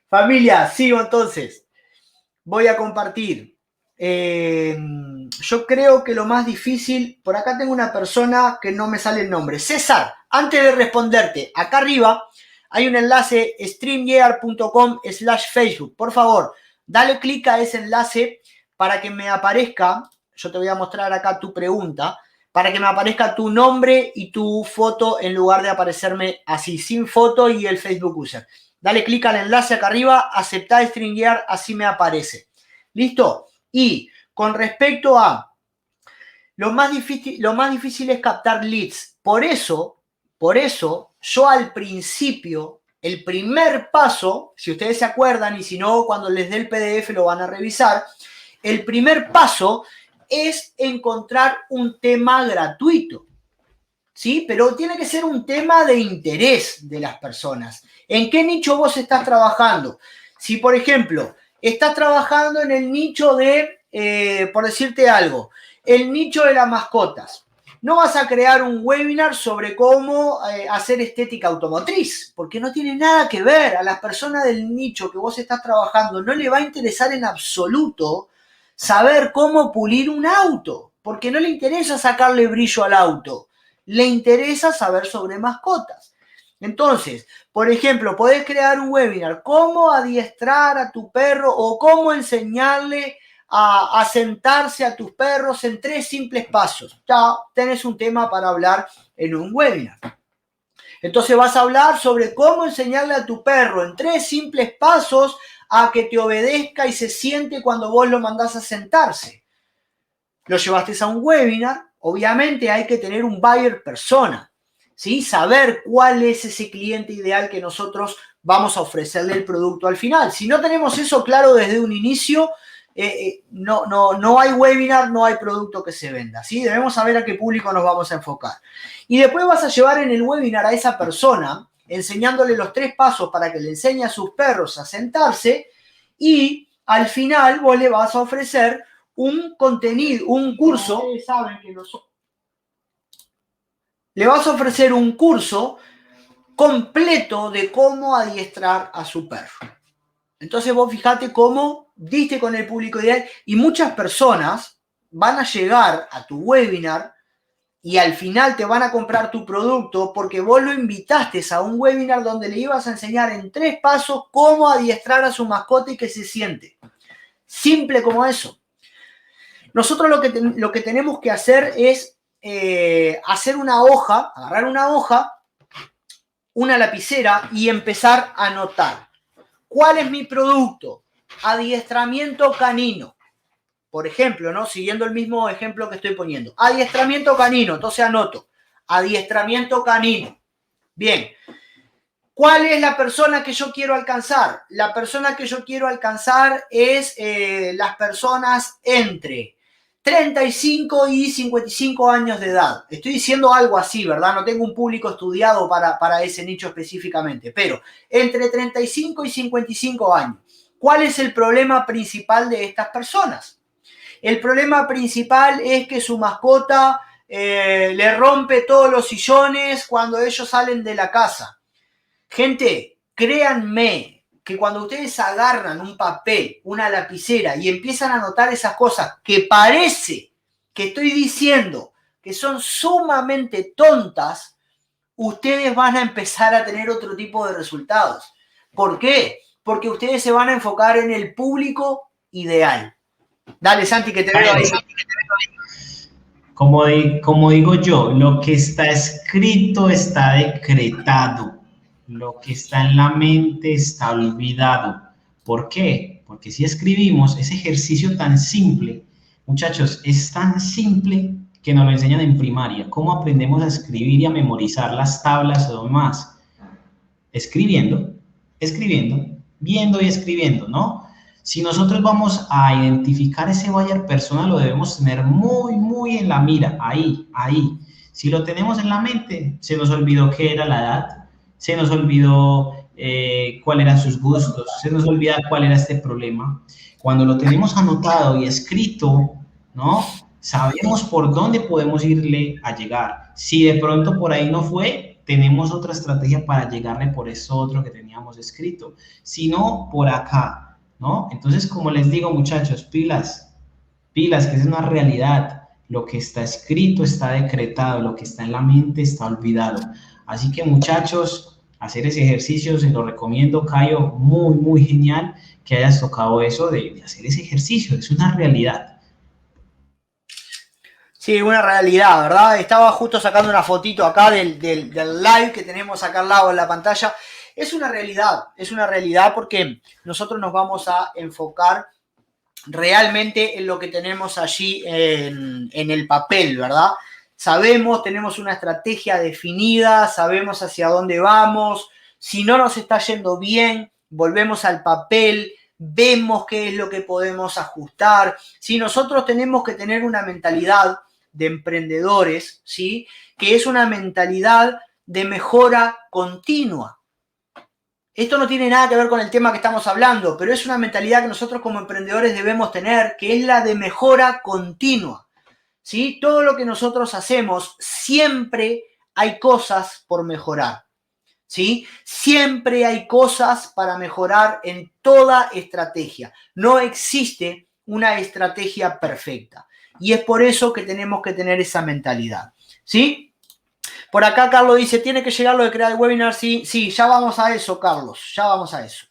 Familia, sigo entonces. Voy a compartir. Yo creo que lo más difícil, por acá tengo una persona que no me sale el nombre. César, antes de responderte, acá arriba hay un enlace streamyard.com/Facebook. Por favor, dale clic a ese enlace para que me aparezca, yo te voy a mostrar acá tu pregunta, para que me aparezca tu nombre y tu foto en lugar de aparecerme así, sin foto y el Facebook user. Dale clic al enlace acá arriba, aceptá StreamYard, así me aparece. ¿Listo? Y con respecto a lo más difícil es captar leads. Por eso, yo al principio, el primer paso, si ustedes se acuerdan, y si no, cuando les dé el PDF lo van a revisar, el primer paso es encontrar un tema gratuito, ¿sí? Pero tiene que ser un tema de interés de las personas. ¿En qué nicho vos estás trabajando? Si, por ejemplo, estás trabajando en el nicho de, por decirte algo, el nicho de las mascotas. No vas a crear un webinar sobre cómo hacer estética automotriz, porque no tiene nada que ver. A las personas del nicho que vos estás trabajando no le va a interesar en absoluto saber cómo pulir un auto, porque no le interesa sacarle brillo al auto, le interesa saber sobre mascotas. Entonces, por ejemplo, podés crear un webinar, cómo adiestrar a tu perro o cómo enseñarle a sentarse a tus perros en 3 simples pasos. Ya tenés un tema para hablar en un webinar. Entonces vas a hablar sobre cómo enseñarle a tu perro en 3 simples pasos a que te obedezca y se siente cuando vos lo mandás a sentarse. Lo llevaste a un webinar, obviamente hay que tener un buyer persona, ¿sí? Saber cuál es ese cliente ideal que nosotros vamos a ofrecerle el producto al final. Si no tenemos eso claro desde un inicio, no hay webinar, no hay producto que se venda, ¿sí? Debemos saber a qué público nos vamos a enfocar. Y después vas a llevar en el webinar a esa persona, enseñándole los 3 pasos para que le enseñe a sus perros a sentarse, y al final vos le vas a ofrecer un contenido, un curso. Ustedes saben que le vas a ofrecer un curso completo de cómo adiestrar a su perro. Entonces vos fijate cómo diste con el público ideal y muchas personas van a llegar a tu webinar y al final te van a comprar tu producto porque vos lo invitaste a un webinar donde le ibas a enseñar en 3 pasos cómo adiestrar a su mascota y que se siente. Simple como eso. Nosotros lo que tenemos que hacer es hacer una hoja, agarrar una hoja, una lapicera y empezar a anotar. ¿Cuál es mi producto? Adiestramiento canino. Por ejemplo, ¿no? Siguiendo el mismo ejemplo que estoy poniendo. Adiestramiento canino. Entonces anoto. Adiestramiento canino. Bien. ¿Cuál es la persona que yo quiero alcanzar? La persona que yo quiero alcanzar es las personas entre 35 y 55 años de edad. Estoy diciendo algo así, ¿verdad? No tengo un público estudiado para ese nicho específicamente, pero entre 35 y 55 años. ¿Cuál es el problema principal de estas personas? El problema principal es que su mascota le rompe todos los sillones cuando ellos salen de la casa. Gente, créanme que cuando ustedes agarran un papel, una lapicera y empiezan a anotar esas cosas que parece que estoy diciendo que son sumamente tontas, ustedes van a empezar a tener otro tipo de resultados. ¿Por qué? porque ustedes se van a enfocar en el público ideal. Dale, Santi, que te veo ahí. Como digo yo, lo que está escrito está decretado, lo que está en la mente está olvidado. ¿Por qué? Porque si escribimos ese ejercicio tan simple, muchachos, es tan simple que nos lo enseñan en primaria. ¿Cómo aprendemos a escribir y a memorizar las tablas o demás? Escribiendo, viendo y escribiendo, ¿no? Si nosotros vamos a identificar ese buyer persona, lo debemos tener muy en la mira, ahí. Si lo tenemos en la mente, se nos olvidó qué era la edad, se nos olvidó cuáles eran sus gustos, se nos olvida cuál era este problema. Cuando lo tenemos anotado y escrito, ¿no? Sabemos por dónde podemos irle a llegar. Si de pronto por ahí no fue, tenemos otra estrategia para llegarle por eso otro que teníamos escrito. Si no, por acá. ¿No? Entonces, como les digo, muchachos, pilas, que es una realidad. Lo que está escrito está decretado, lo que está en la mente está olvidado. Así que, muchachos, hacer ese ejercicio se lo recomiendo, Cayo, muy genial que hayas tocado eso de hacer ese ejercicio, es una realidad. Sí, una realidad, ¿verdad? Estaba justo sacando una fotito acá del live que tenemos acá al lado en la pantalla. Es una realidad porque nosotros nos vamos a enfocar realmente en lo que tenemos allí en el papel, ¿verdad? Sabemos, tenemos una estrategia definida, sabemos hacia dónde vamos. Si no nos está yendo bien, volvemos al papel, vemos qué es lo que podemos ajustar. Si nosotros tenemos que tener una mentalidad de emprendedores, ¿sí? Que es una mentalidad de mejora continua. Esto no tiene nada que ver con el tema que estamos hablando, pero es una mentalidad que nosotros como emprendedores debemos tener, que es la de mejora continua. ¿Sí? Todo lo que nosotros hacemos, siempre hay cosas por mejorar. ¿Sí? Siempre hay cosas para mejorar en toda estrategia. No existe una estrategia perfecta. Y es por eso que tenemos que tener esa mentalidad. ¿Sí? Por acá Carlos dice, ¿tiene que llegar lo de crear el webinar? Sí, ya vamos a eso, Carlos, ya vamos a eso.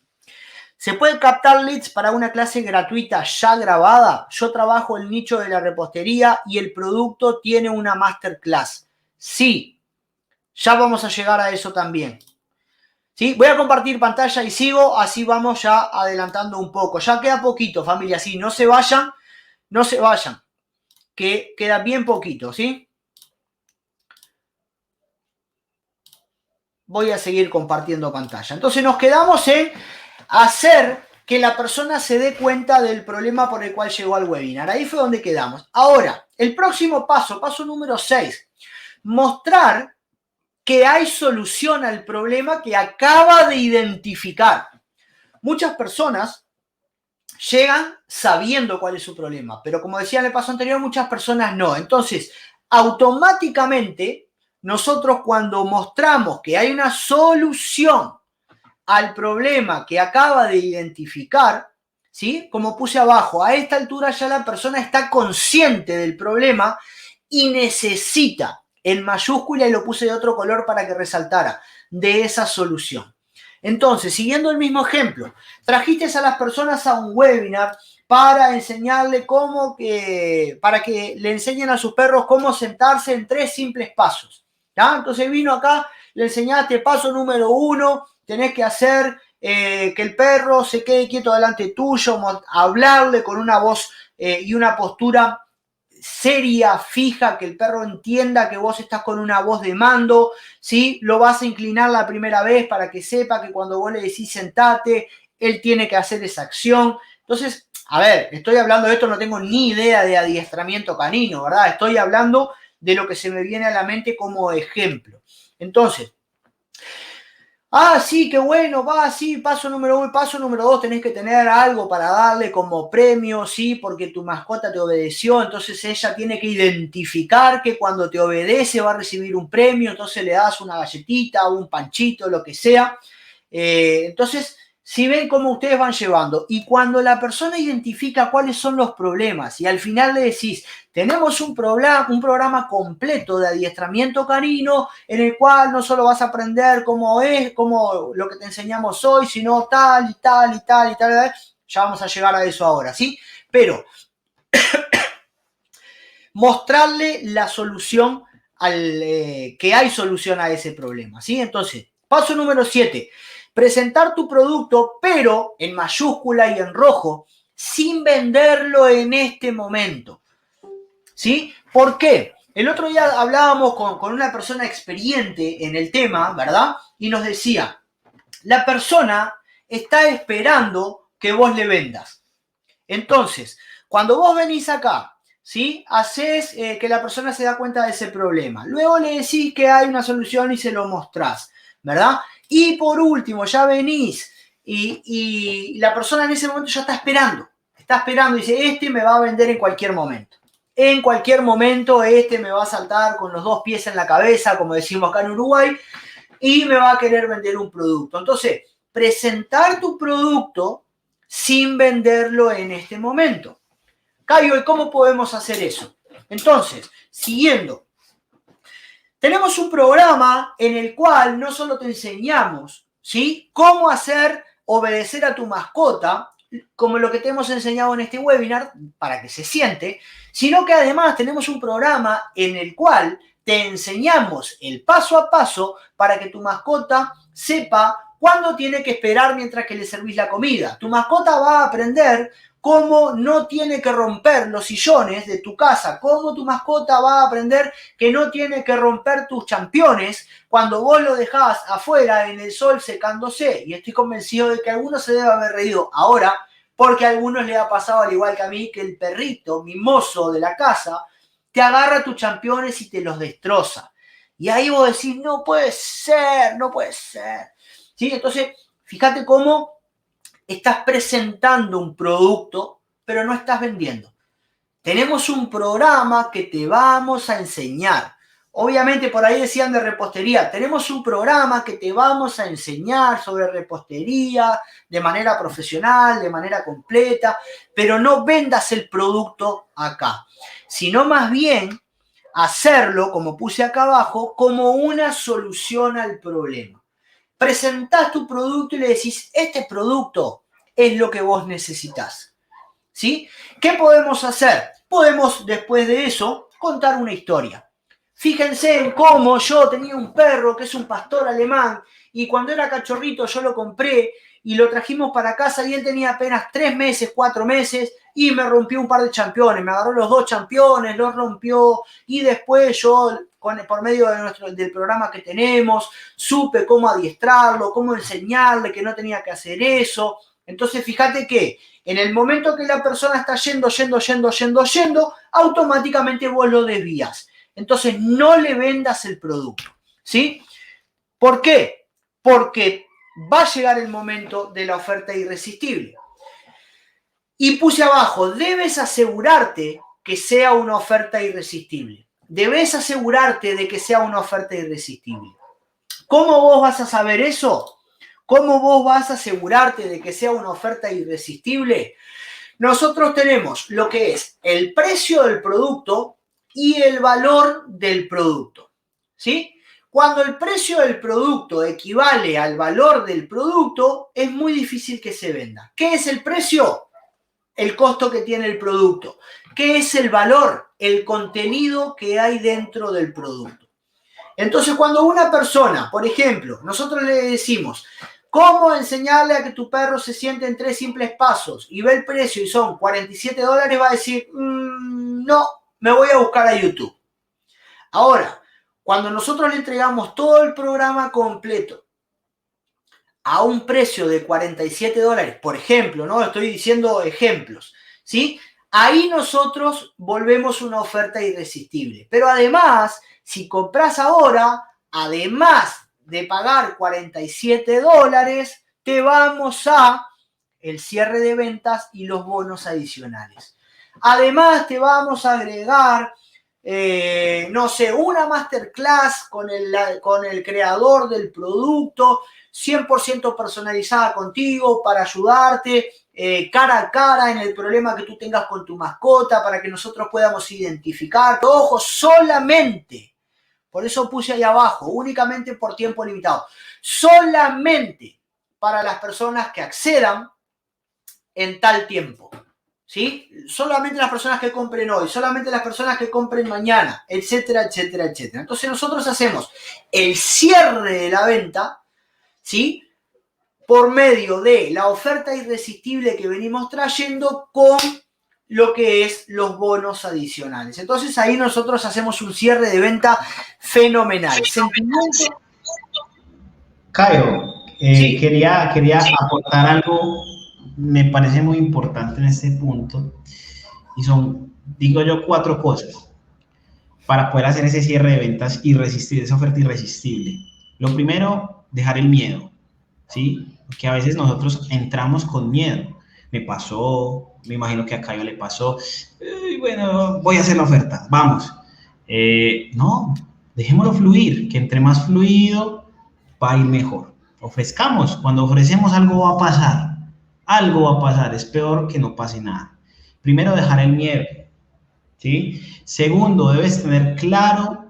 ¿Se puede captar leads para una clase gratuita ya grabada? Yo trabajo el nicho de la repostería y el producto tiene una masterclass. Sí, ya vamos a llegar a eso también. ¿Sí? Voy a compartir pantalla y sigo, así vamos ya adelantando un poco. Ya queda poquito, familia, sí, no se vayan, que queda bien poquito, ¿sí? Voy a seguir compartiendo pantalla. Entonces nos quedamos en hacer que la persona se dé cuenta del problema por el cual llegó al webinar. Ahí fue donde quedamos. Ahora, el próximo paso número 6, mostrar que hay solución al problema que acaba de identificar. Muchas personas llegan sabiendo cuál es su problema, pero como decía en el paso anterior, muchas personas no. Entonces, automáticamente, nosotros cuando mostramos que hay una solución al problema que acaba de identificar, ¿sí? Como puse abajo, a esta altura ya la persona está consciente del problema y necesita, en mayúscula y lo puse de otro color para que resaltara, de esa solución. Entonces, siguiendo el mismo ejemplo, trajiste a las personas a un webinar para enseñarle para que le enseñen a sus perros cómo sentarse en 3 simples pasos. ¿Ya? Entonces vino acá, le enseñaste paso número 1, tenés que hacer que el perro se quede quieto delante tuyo, hablarle con una voz y una postura seria, fija, que el perro entienda que vos estás con una voz de mando, ¿sí? Lo vas a inclinar la primera vez para que sepa que cuando vos le decís sentate, él tiene que hacer esa acción. Entonces, a ver, estoy hablando de esto, no tengo ni idea de adiestramiento canino, ¿verdad? Estoy hablando de lo que se me viene a la mente como ejemplo. Entonces, sí, qué bueno, sí, paso número 1, paso número 2, tenés que tener algo para darle como premio, sí, porque tu mascota te obedeció, entonces ella tiene que identificar que cuando te obedece va a recibir un premio, entonces le das una galletita, un panchito, lo que sea. Entonces, si ven cómo ustedes van llevando y cuando la persona identifica cuáles son los problemas y al final le decís, tenemos un programa completo de adiestramiento canino en el cual no solo vas a aprender cómo es, cómo lo que te enseñamos hoy, sino tal y tal y tal y tal, ya vamos a llegar a eso ahora, ¿sí? Pero mostrarle la solución, que hay solución a ese problema, ¿sí? Entonces, paso número 7, presentar tu producto, pero en mayúscula y en rojo, sin venderlo en este momento, ¿sí? ¿Por qué? El otro día hablábamos con una persona experiente en el tema, ¿verdad? Y nos decía, la persona está esperando que vos le vendas. Entonces, cuando vos venís acá, ¿sí? Hacés que la persona se da cuenta de ese problema. Luego le decís que hay una solución y se lo mostrás, ¿verdad? Y por último, ya venís y la persona en ese momento ya está esperando y dice, este me va a vender en cualquier momento. En cualquier momento este me va a saltar con los 2 pies en la cabeza, como decimos acá en Uruguay, y me va a querer vender un producto. Entonces, presentar tu producto sin venderlo en este momento. Cayo, ¿y cómo podemos hacer eso? Entonces, siguiendo, tenemos un programa en el cual no solo te enseñamos, ¿sí?, cómo hacer obedecer a tu mascota, como lo que te hemos enseñado en este webinar, para que se siente, sino que además tenemos un programa en el cual te enseñamos el paso a paso para que tu mascota sepa cuándo tiene que esperar mientras que le servís la comida. Tu mascota va a aprender cómo no tiene que romper los sillones de tu casa, cómo tu mascota va a aprender que no tiene que romper tus championes cuando vos lo dejás afuera en el sol secándose. Y estoy convencido de que algunos se deben haber reído ahora, porque a algunos les ha pasado al igual que a mí, que el perrito mimoso de la casa te agarra tus championes y te los destroza. Y ahí vos decís, no puede ser, no puede ser. ¿Sí? Entonces, fíjate cómo estás presentando un producto, pero no estás vendiendo. Tenemos un programa que te vamos a enseñar. Obviamente por ahí decían de repostería. Tenemos un programa que te vamos a enseñar sobre repostería de manera profesional, de manera completa, pero no vendas el producto acá, sino más bien hacerlo, como puse acá abajo, como una solución al problema. Presentás tu producto y le decís, este producto es lo que vos necesitas, ¿sí? ¿Qué podemos hacer? Podemos, después de eso, contar una historia. Fíjense en cómo yo tenía un perro que es un pastor alemán y cuando era cachorrito yo lo compré y lo trajimos para casa y él tenía apenas 3 meses, 4 meses y me rompió un par de championes. Me agarró los 2 championes, los rompió y después yo, por medio del programa que tenemos, supe cómo adiestrarlo, cómo enseñarle que no tenía que hacer eso. Entonces, fíjate que en el momento que la persona está yendo, automáticamente vos lo desvías. Entonces, no le vendas el producto, ¿sí? ¿Por qué? Porque va a llegar el momento de la oferta irresistible. Y puse abajo, debes asegurarte que sea una oferta irresistible. Debes asegurarte de que sea una oferta irresistible. ¿Cómo vos vas a saber eso? ¿Cómo vos vas a asegurarte de que sea una oferta irresistible? Nosotros tenemos lo que es el precio del producto y el valor del producto, ¿sí? Cuando el precio del producto equivale al valor del producto, es muy difícil que se venda. ¿Qué es el precio? El costo que tiene el producto. ¿Qué es el valor? El contenido que hay dentro del producto. Entonces, cuando una persona, por ejemplo, nosotros le decimos, ¿cómo enseñarle a que tu perro se siente en 3 simples pasos? Y ve el precio y son $47, va a decir, no, me voy a buscar a YouTube. Ahora, cuando nosotros le entregamos todo el programa completo a un precio de $47, por ejemplo, ¿no? Estoy diciendo ejemplos, ¿sí? Ahí nosotros volvemos una oferta irresistible. Pero además, si compras ahora, además de pagar $47, te vamos a el cierre de ventas y los bonos adicionales. Además, te vamos a agregar no sé, una masterclass con el creador del producto, 100% personalizada contigo para ayudarte cara a cara en el problema que tú tengas con tu mascota para que nosotros podamos identificar. Ojo, solamente, por eso puse ahí abajo, únicamente por tiempo limitado, solamente para las personas que accedan en tal tiempo. ¿Sí? Solamente las personas que compren hoy, solamente las personas que compren mañana, etcétera, etcétera, etcétera. Entonces nosotros hacemos el cierre de la venta, ¿sí? Por medio de la oferta irresistible que venimos trayendo con lo que es los bonos adicionales. Entonces ahí nosotros hacemos un cierre de venta fenomenal. Sentimiento. Caio, Sí. quería aportar algo, me parece muy importante en este punto, y son, digo yo, 4 cosas para poder hacer ese cierre de ventas irresistible, esa oferta irresistible. Lo primero, dejar el miedo, ¿sí? Porque a veces nosotros entramos con miedo. Me pasó, me imagino que a Caio le pasó, bueno, voy a hacer la oferta, vamos. No, dejémoslo fluir, que entre más fluido va a ir mejor. Ofrezcamos, cuando ofrecemos algo va a pasar, es peor que no pase nada. Primero, dejar el miedo, ¿sí? Segundo, debes tener claro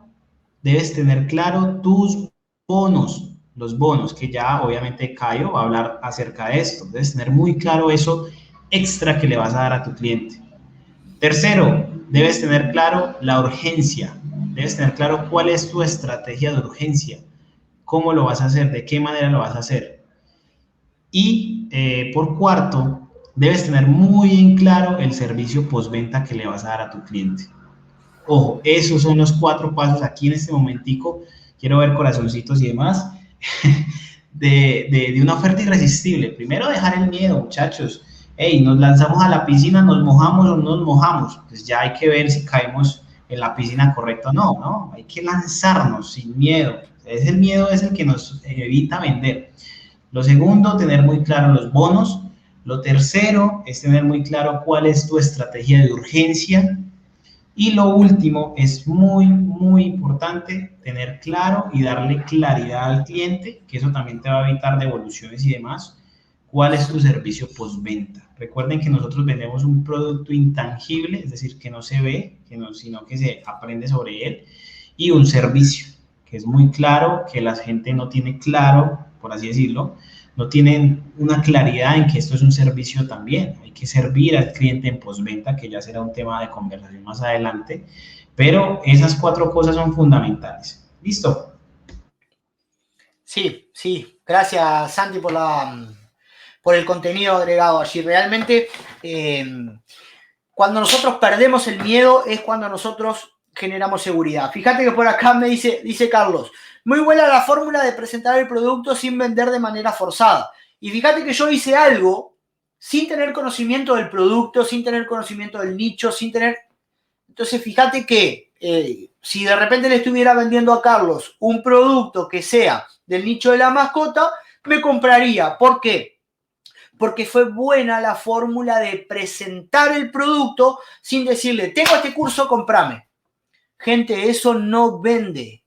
tus bonos, los bonos, que ya obviamente Caio va a hablar acerca de esto. Debes tener muy claro eso extra que le vas a dar a tu cliente. Tercero, debes tener claro la urgencia. Debes tener claro cuál es tu estrategia de urgencia, cómo lo vas a hacer, de qué manera lo vas a hacer. Y por cuarto, debes tener muy en claro el servicio postventa que le vas a dar a tu cliente. Ojo, esos son los 4 pasos aquí en este momentico. Quiero ver corazoncitos y demás. De una oferta irresistible. Primero, dejar el miedo, muchachos. Hey, nos lanzamos a la piscina, nos mojamos o no nos mojamos. Pues ya hay que ver si caemos en la piscina correcta o no, ¿no? Hay que lanzarnos sin miedo. El miedo es el que nos evita vender. Lo segundo, tener muy claro los bonos. Lo tercero es tener muy claro cuál es tu estrategia de urgencia. Y lo último, es muy, muy importante tener claro y darle claridad al cliente, que eso también te va a evitar devoluciones y demás, cuál es tu servicio postventa. Recuerden que nosotros vendemos un producto intangible, es decir, que no se ve, sino que se aprende sobre él, y un servicio, que es muy claro, que la gente no tiene claro, por así decirlo, no tienen una claridad en que esto es un servicio también. Hay que servir al cliente en postventa, que ya será un tema de conversación más adelante, pero esas 4 cosas son fundamentales. ¿Listo? Sí, sí. Gracias, Santi, por el contenido agregado allí. Realmente, cuando nosotros perdemos el miedo es cuando nosotros generamos seguridad. Fíjate que por acá me dice Carlos, muy buena la fórmula de presentar el producto sin vender de manera forzada. Y fíjate que yo hice algo sin tener conocimiento del producto, sin tener conocimiento del nicho, sin tener... Entonces, fíjate que si de repente le estuviera vendiendo a Carlos un producto que sea del nicho de la mascota, me compraría. ¿Por qué? Porque fue buena la fórmula de presentar el producto sin decirle, tengo este curso, comprame. Gente, eso no vende.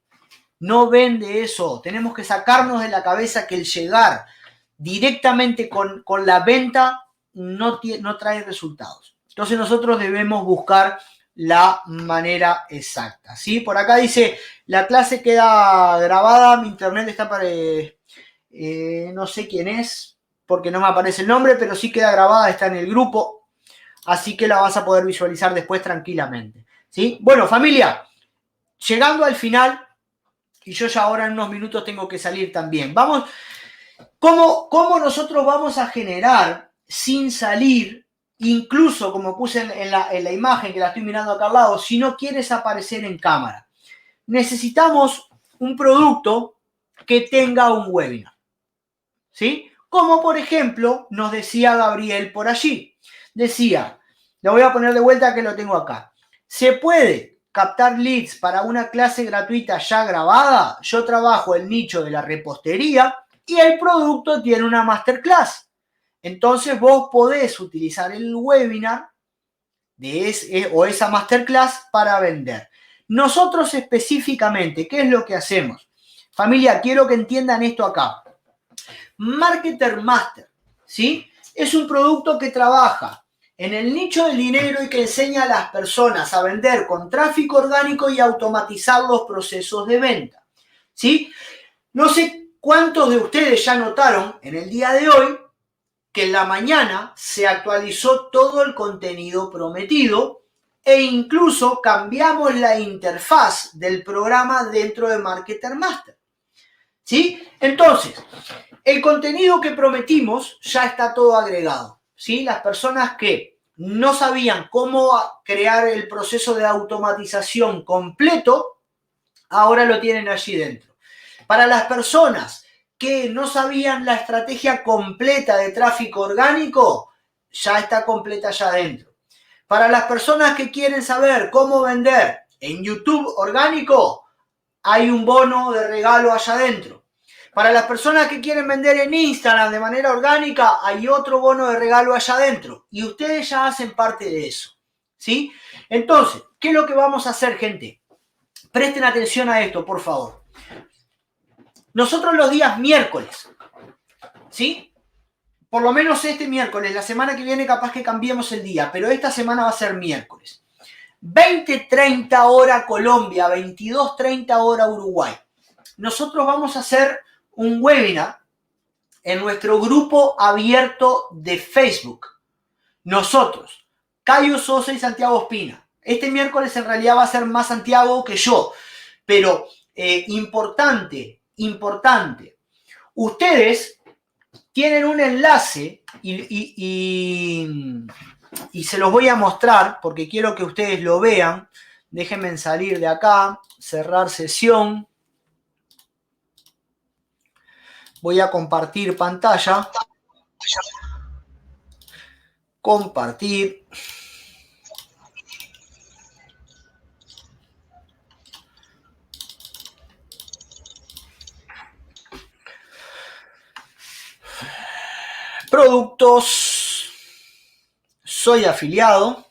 No vende eso. Tenemos que sacarnos de la cabeza que el llegar directamente con la venta no trae resultados. Entonces nosotros debemos buscar la manera exacta. ¿Sí? Por acá dice, la clase queda grabada, mi internet está para... no sé quién es, porque no me aparece el nombre, pero sí queda grabada, está en el grupo, así que la vas a poder visualizar después tranquilamente. ¿Sí? Bueno, familia, llegando al final, y yo ya ahora en unos minutos tengo que salir también. Vamos, ¿cómo nosotros vamos a generar sin salir, incluso como puse en la imagen que la estoy mirando acá al lado, si no quieres aparecer en cámara? Necesitamos un producto que tenga un webinar. ¿Sí? Como por ejemplo nos decía Gabriel por allí. Decía, le voy a poner de vuelta que lo tengo acá. ¿Se puede captar leads para una clase gratuita ya grabada? Yo trabajo el nicho de la repostería y el producto tiene una masterclass. Entonces vos podés utilizar el webinar o esa masterclass para vender. Nosotros específicamente, ¿qué es lo que hacemos? Familia, quiero que entiendan esto acá. Marketer Master, ¿sí? Es un producto que trabaja en el nicho del dinero y que enseña a las personas a vender con tráfico orgánico y automatizar los procesos de venta, ¿sí? No sé cuántos de ustedes ya notaron en el día de hoy que en la mañana se actualizó todo el contenido prometido e incluso cambiamos la interfaz del programa dentro de Marketer Master, ¿sí? Entonces, el contenido que prometimos ya está todo agregado, ¿sí? Las personas que no sabían cómo crear el proceso de automatización completo, ahora lo tienen allí dentro. Para las personas que no sabían la estrategia completa de tráfico orgánico, ya está completa allá adentro. Para las personas que quieren saber cómo vender en YouTube orgánico, hay un bono de regalo allá adentro. Para las personas que quieren vender en Instagram de manera orgánica, hay otro bono de regalo allá adentro. Y ustedes ya hacen parte de eso, ¿sí? Entonces, ¿qué es lo que vamos a hacer, gente? Presten atención a esto, por favor. Nosotros los días miércoles, ¿sí? Por lo menos este miércoles, la semana que viene capaz que cambiemos el día, pero esta semana va a ser miércoles. 20:30 hora Colombia, 22:30 hora Uruguay. Nosotros vamos a hacer un webinar en nuestro grupo abierto de Facebook. Nosotros, Cayo Sosa y Santiago Ospina. Este miércoles en realidad va a ser más Santiago que yo, pero importante. Ustedes tienen un enlace y se los voy a mostrar porque quiero que ustedes lo vean. Déjenme salir de acá, cerrar sesión. Voy a compartir pantalla. Compartir. Productos. Soy afiliado.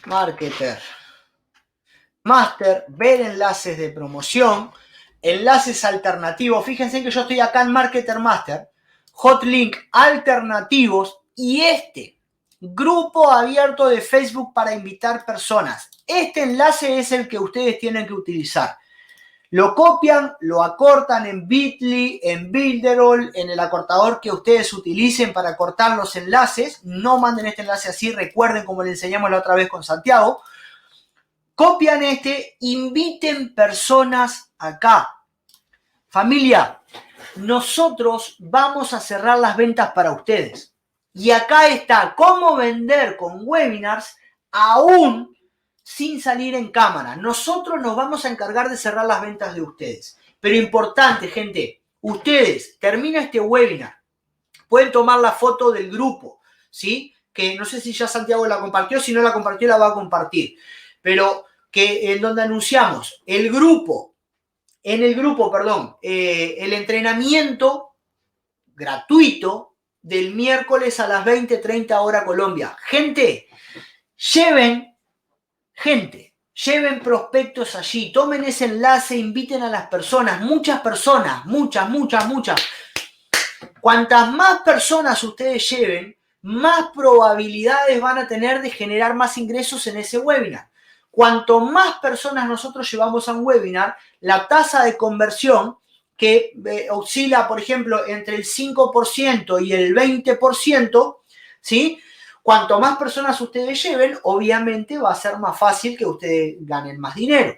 Marketer Master. Ver enlaces de promoción. Enlaces alternativos. Fíjense que yo estoy acá en Marketer Master. Hotlink alternativos. Y este grupo abierto de Facebook para invitar personas. Este enlace es el que ustedes tienen que utilizar. Lo copian, lo acortan en Bitly, en Builderall, en el acortador que ustedes utilicen para cortar los enlaces. No manden este enlace así, recuerden como le enseñamos la otra vez con Santiago. Copian este, inviten personas acá. Familia, nosotros vamos a cerrar las ventas para ustedes. Y acá está cómo vender con webinars aún sin salir en cámara. Nosotros nos vamos a encargar de cerrar las ventas de ustedes. Pero importante, gente, ustedes termina este webinar, pueden tomar la foto del grupo, ¿sí? Que no sé si ya Santiago la compartió, si no la compartió la va a compartir. Pero que en donde anunciamos el entrenamiento gratuito del miércoles a las 20:30 hora Colombia. Lleven prospectos allí, tomen ese enlace, inviten a las personas, muchas personas, muchas. Cuantas más personas ustedes lleven, más probabilidades van a tener de generar más ingresos en ese webinar. Cuanto más personas nosotros llevamos a un webinar, la tasa de conversión que oscila, por ejemplo, entre el 5% y el 20%, ¿sí? Cuanto más personas ustedes lleven, obviamente va a ser más fácil que ustedes ganen más dinero.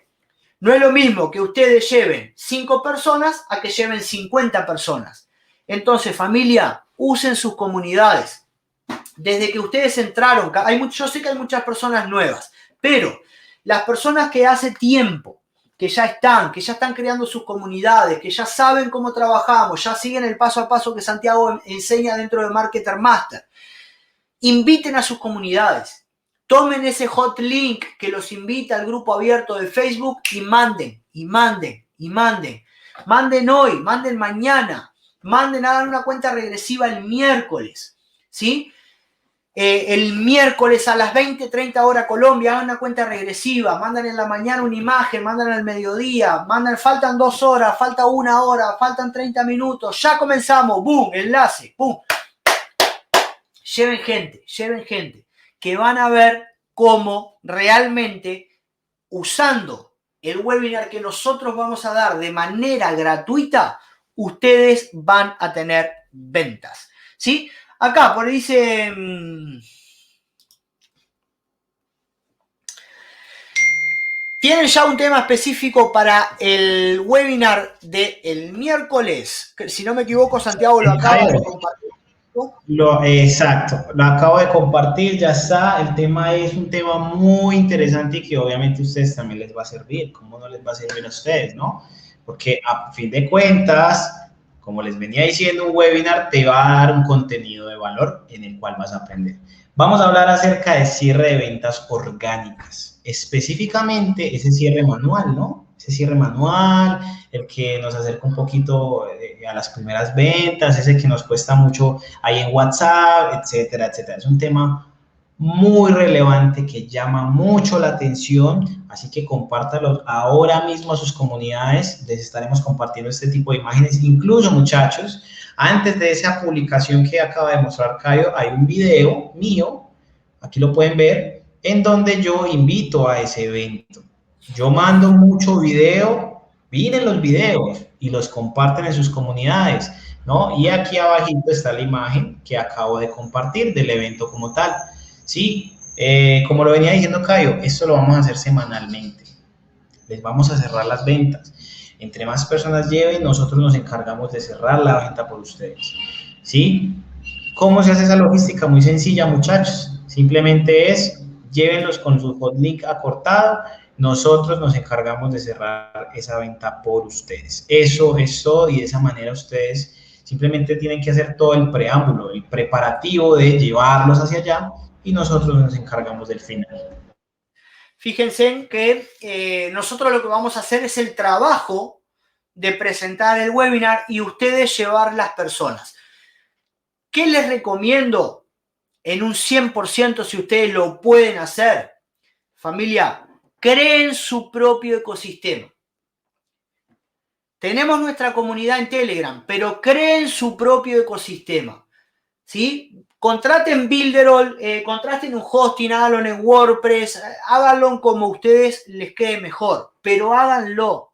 No es lo mismo que ustedes lleven 5 personas a que lleven 50 personas. Entonces, familia, usen sus comunidades. Desde que ustedes entraron, yo sé que hay muchas personas nuevas, pero las personas que hace tiempo, que ya están creando sus comunidades, que ya saben cómo trabajamos, ya siguen el paso a paso que Santiago enseña dentro de Marketer Master, inviten a sus comunidades. Tomen ese hot link que los invita al grupo abierto de Facebook y manden. Manden hoy, manden mañana, hagan una cuenta regresiva el miércoles, ¿sí? El miércoles a las 20:30 hora Colombia, hagan una cuenta regresiva, mandan en la mañana una imagen, mandan al mediodía, faltan 2 horas, falta 1 hora, faltan 30 minutos, ya comenzamos, boom, enlace, boom. Lleven gente, que van a ver cómo realmente usando el webinar que nosotros vamos a dar de manera gratuita, ustedes van a tener ventas, ¿sí? Acá, por ahí dice... ¿Tienen ya un tema específico para el webinar del miércoles? Si no me equivoco, Santiago lo acaba de compartir. Exacto, lo acabo de compartir, ya está. El tema es un tema muy interesante y que obviamente a ustedes también les va a servir. ¿Cómo no les va a servir a ustedes, no? Porque a fin de cuentas, como les venía diciendo, un webinar te va a dar un contenido de valor en el cual vas a aprender. Vamos a hablar acerca de cierre de ventas orgánicas, específicamente ese cierre manual, ¿no? Ese cierre manual, el que nos acerca un poquito a las primeras ventas, ese que nos cuesta mucho ahí en WhatsApp, etcétera, etcétera. Es un tema muy relevante que llama mucho la atención, así que compártalo ahora mismo a sus comunidades. Les estaremos compartiendo este tipo de imágenes. Incluso, muchachos, antes de esa publicación que acaba de mostrar Caio, hay un video mío, aquí lo pueden ver, en donde yo invito a ese evento. Yo mando mucho video, miren los videos y los comparten en sus comunidades, ¿no? Y aquí abajito está la imagen que acabo de compartir del evento como tal, ¿sí? Como lo venía diciendo Caio, esto lo vamos a hacer semanalmente. Les vamos a cerrar las ventas. Entre más personas lleven, nosotros nos encargamos de cerrar la venta por ustedes, ¿sí? ¿Cómo se hace esa logística? Muy sencilla, muchachos. Simplemente es, llévenlos con su hotlink acortado, nosotros nos encargamos de cerrar esa venta por ustedes. Eso es todo y de esa manera ustedes simplemente tienen que hacer todo el preámbulo, el preparativo de llevarlos hacia allá y nosotros nos encargamos del final. Fíjense que nosotros lo que vamos a hacer es el trabajo de presentar el webinar y ustedes llevar las personas. ¿Qué les recomiendo en un 100% si ustedes lo pueden hacer? Familia, creen su propio ecosistema. Tenemos nuestra comunidad en Telegram, pero creen su propio ecosistema, ¿sí? Contraten Builderall, contraten un hosting, háganlo en WordPress, háganlo como a ustedes les quede mejor, pero háganlo.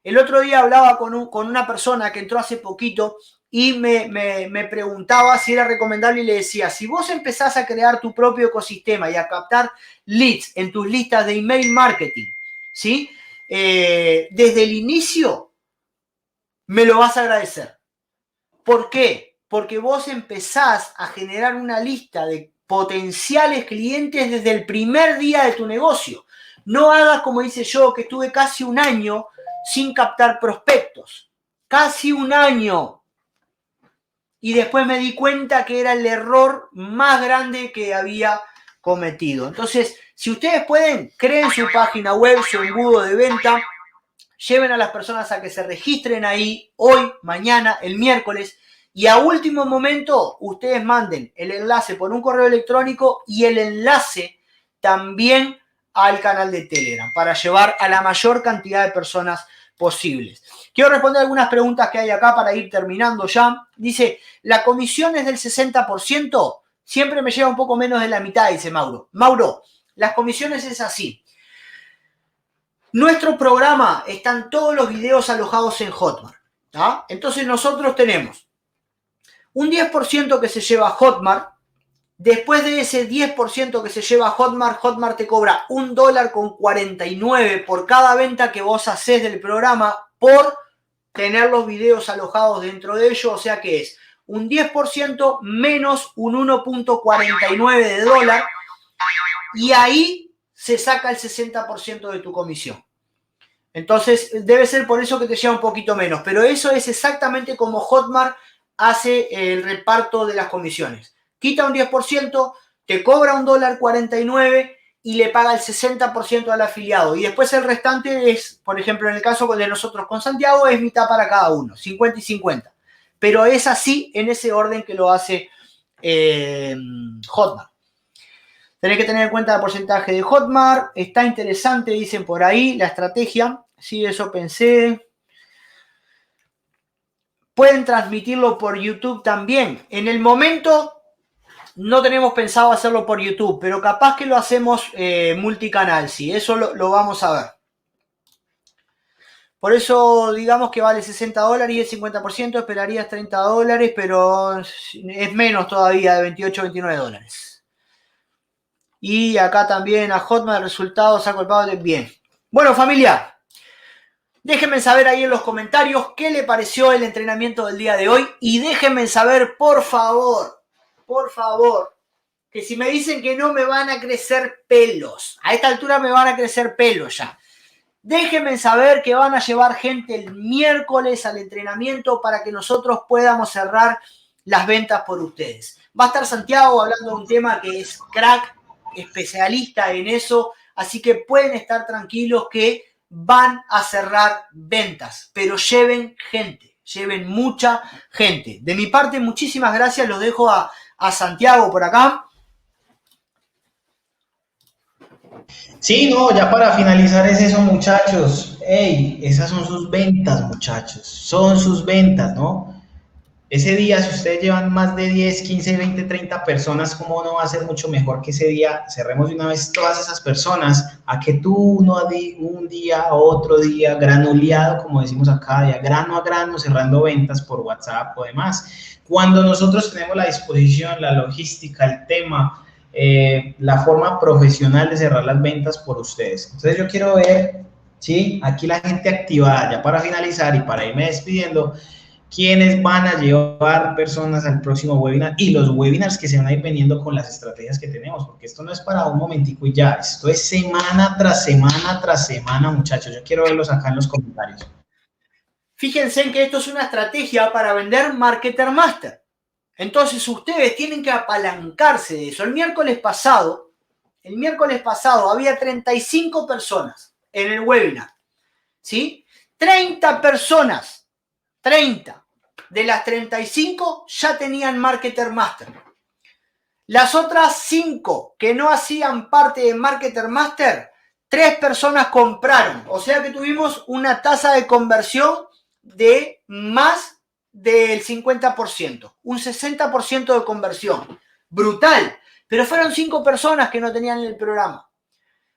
El otro día hablaba con una persona que entró hace poquito y me preguntaba si era recomendable y le decía, si vos empezás a crear tu propio ecosistema y a captar leads en tus listas de email marketing, ¿sí? Desde el inicio me lo vas a agradecer. ¿Por qué? Porque vos empezás a generar una lista de potenciales clientes desde el primer día de tu negocio. No hagas como hice yo, que estuve casi un año sin captar prospectos. Casi un año. Y después me di cuenta que era el error más grande que había cometido. Entonces, si ustedes pueden, creen su página web, su embudo de venta, lleven a las personas a que se registren ahí hoy, mañana, el miércoles, y a último momento ustedes manden el enlace por un correo electrónico y el enlace también al canal de Telegram para llevar a la mayor cantidad de personas posibles. Quiero responder algunas preguntas que hay acá para ir terminando ya. Dice, ¿la comisión es del 60%? Siempre me lleva un poco menos de la mitad, dice Mauro. Mauro, las comisiones es así. Nuestro programa están todos los videos alojados en Hotmart. ¿Ah? Entonces nosotros tenemos un 10% que se lleva a Hotmart. Después de ese 10% que se lleva a Hotmart, Hotmart te cobra $1.49 por cada venta que vos hacés del programa por tener los videos alojados dentro de ello. O sea que es un 10% menos un 1.49 de dólar. Y ahí se saca el 60% de tu comisión. Entonces, debe ser por eso que te lleva un poquito menos. Pero eso es exactamente como Hotmart hace el reparto de las comisiones. Quita un 10%, te cobra $1.49 y le paga el 60% al afiliado. Y después el restante es, por ejemplo, en el caso de nosotros con Santiago, es mitad para cada uno, 50 y 50. Pero es así, en ese orden que lo hace Hotmart. Tenés que tener en cuenta el porcentaje de Hotmart. Está interesante, dicen por ahí, la estrategia. Sí, eso pensé. Pueden transmitirlo por YouTube también. En el momento no tenemos pensado hacerlo por YouTube, pero capaz que lo hacemos multicanal, sí. Eso lo vamos a ver. Por eso digamos que vale $60 y el 50%, esperarías $30, pero es menos todavía de 28 $29. Y acá también a Hotmart resultados saco el pago de bien. Bueno, familia, déjenme saber ahí en los comentarios qué le pareció el entrenamiento del día de hoy y déjenme saber, por favor, que si me dicen que no me van a crecer pelos, a esta altura me van a crecer pelos ya. Déjenme saber que van a llevar gente el miércoles al entrenamiento para que nosotros podamos cerrar las ventas por ustedes. Va a estar Santiago hablando de un tema que es crack, especialista en eso, así que pueden estar tranquilos que van a cerrar ventas, pero lleven gente, lleven mucha gente. De mi parte, muchísimas gracias, los dejo a Santiago por acá. Sí, no, ya para finalizar es eso, muchachos. Ey, esas son sus ventas, muchachos. Son sus ventas, ¿no? Ese día, si ustedes llevan más de 10, 15, 20, 30 personas, ¿cómo no va a ser mucho mejor que ese día cerremos de una vez todas esas personas a que tú un día, otro día, granuleado, como decimos acá, de a grano, cerrando ventas por WhatsApp o demás? Cuando nosotros tenemos la disposición, la logística, el tema, la forma profesional de cerrar las ventas por ustedes. Entonces yo quiero ver, ¿sí? Aquí la gente activada, ya para finalizar y para irme despidiendo, quiénes van a llevar personas al próximo webinar y los webinars que se van a ir veniendo con las estrategias que tenemos, porque esto no es para un momentico y ya, esto es semana tras semana tras semana, muchachos. Yo quiero verlos acá en los comentarios. Fíjense en que esto es una estrategia para vender Marketer Master. Entonces ustedes tienen que apalancarse de eso. El miércoles pasado había 35 personas en el webinar, ¿sí? 30 personas, 30 de las 35 ya tenían Marketer Master. Las otras 5 que no hacían parte de Marketer Master, 3 personas compraron. O sea que tuvimos una tasa de conversión de más del 50%, un 60% de conversión. Brutal. Pero fueron 5 personas que no tenían el programa.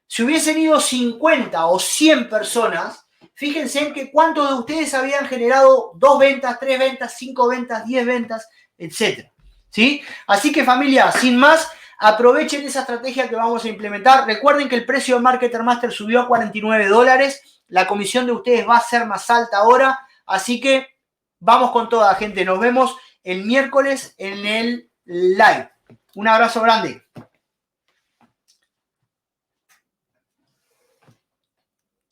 Si hubiesen ido 50 o 100 personas, fíjense en que cuántos de ustedes habían generado 2 ventas, 3 ventas, 5 ventas, 10 ventas, etc. ¿Sí? Así que familia, sin más, aprovechen esa estrategia que vamos a implementar. Recuerden que el precio de Marketer Master subió a $49. La comisión de ustedes va a ser más alta ahora. Así que vamos con toda, gente. Nos vemos el miércoles en el live. Un abrazo grande.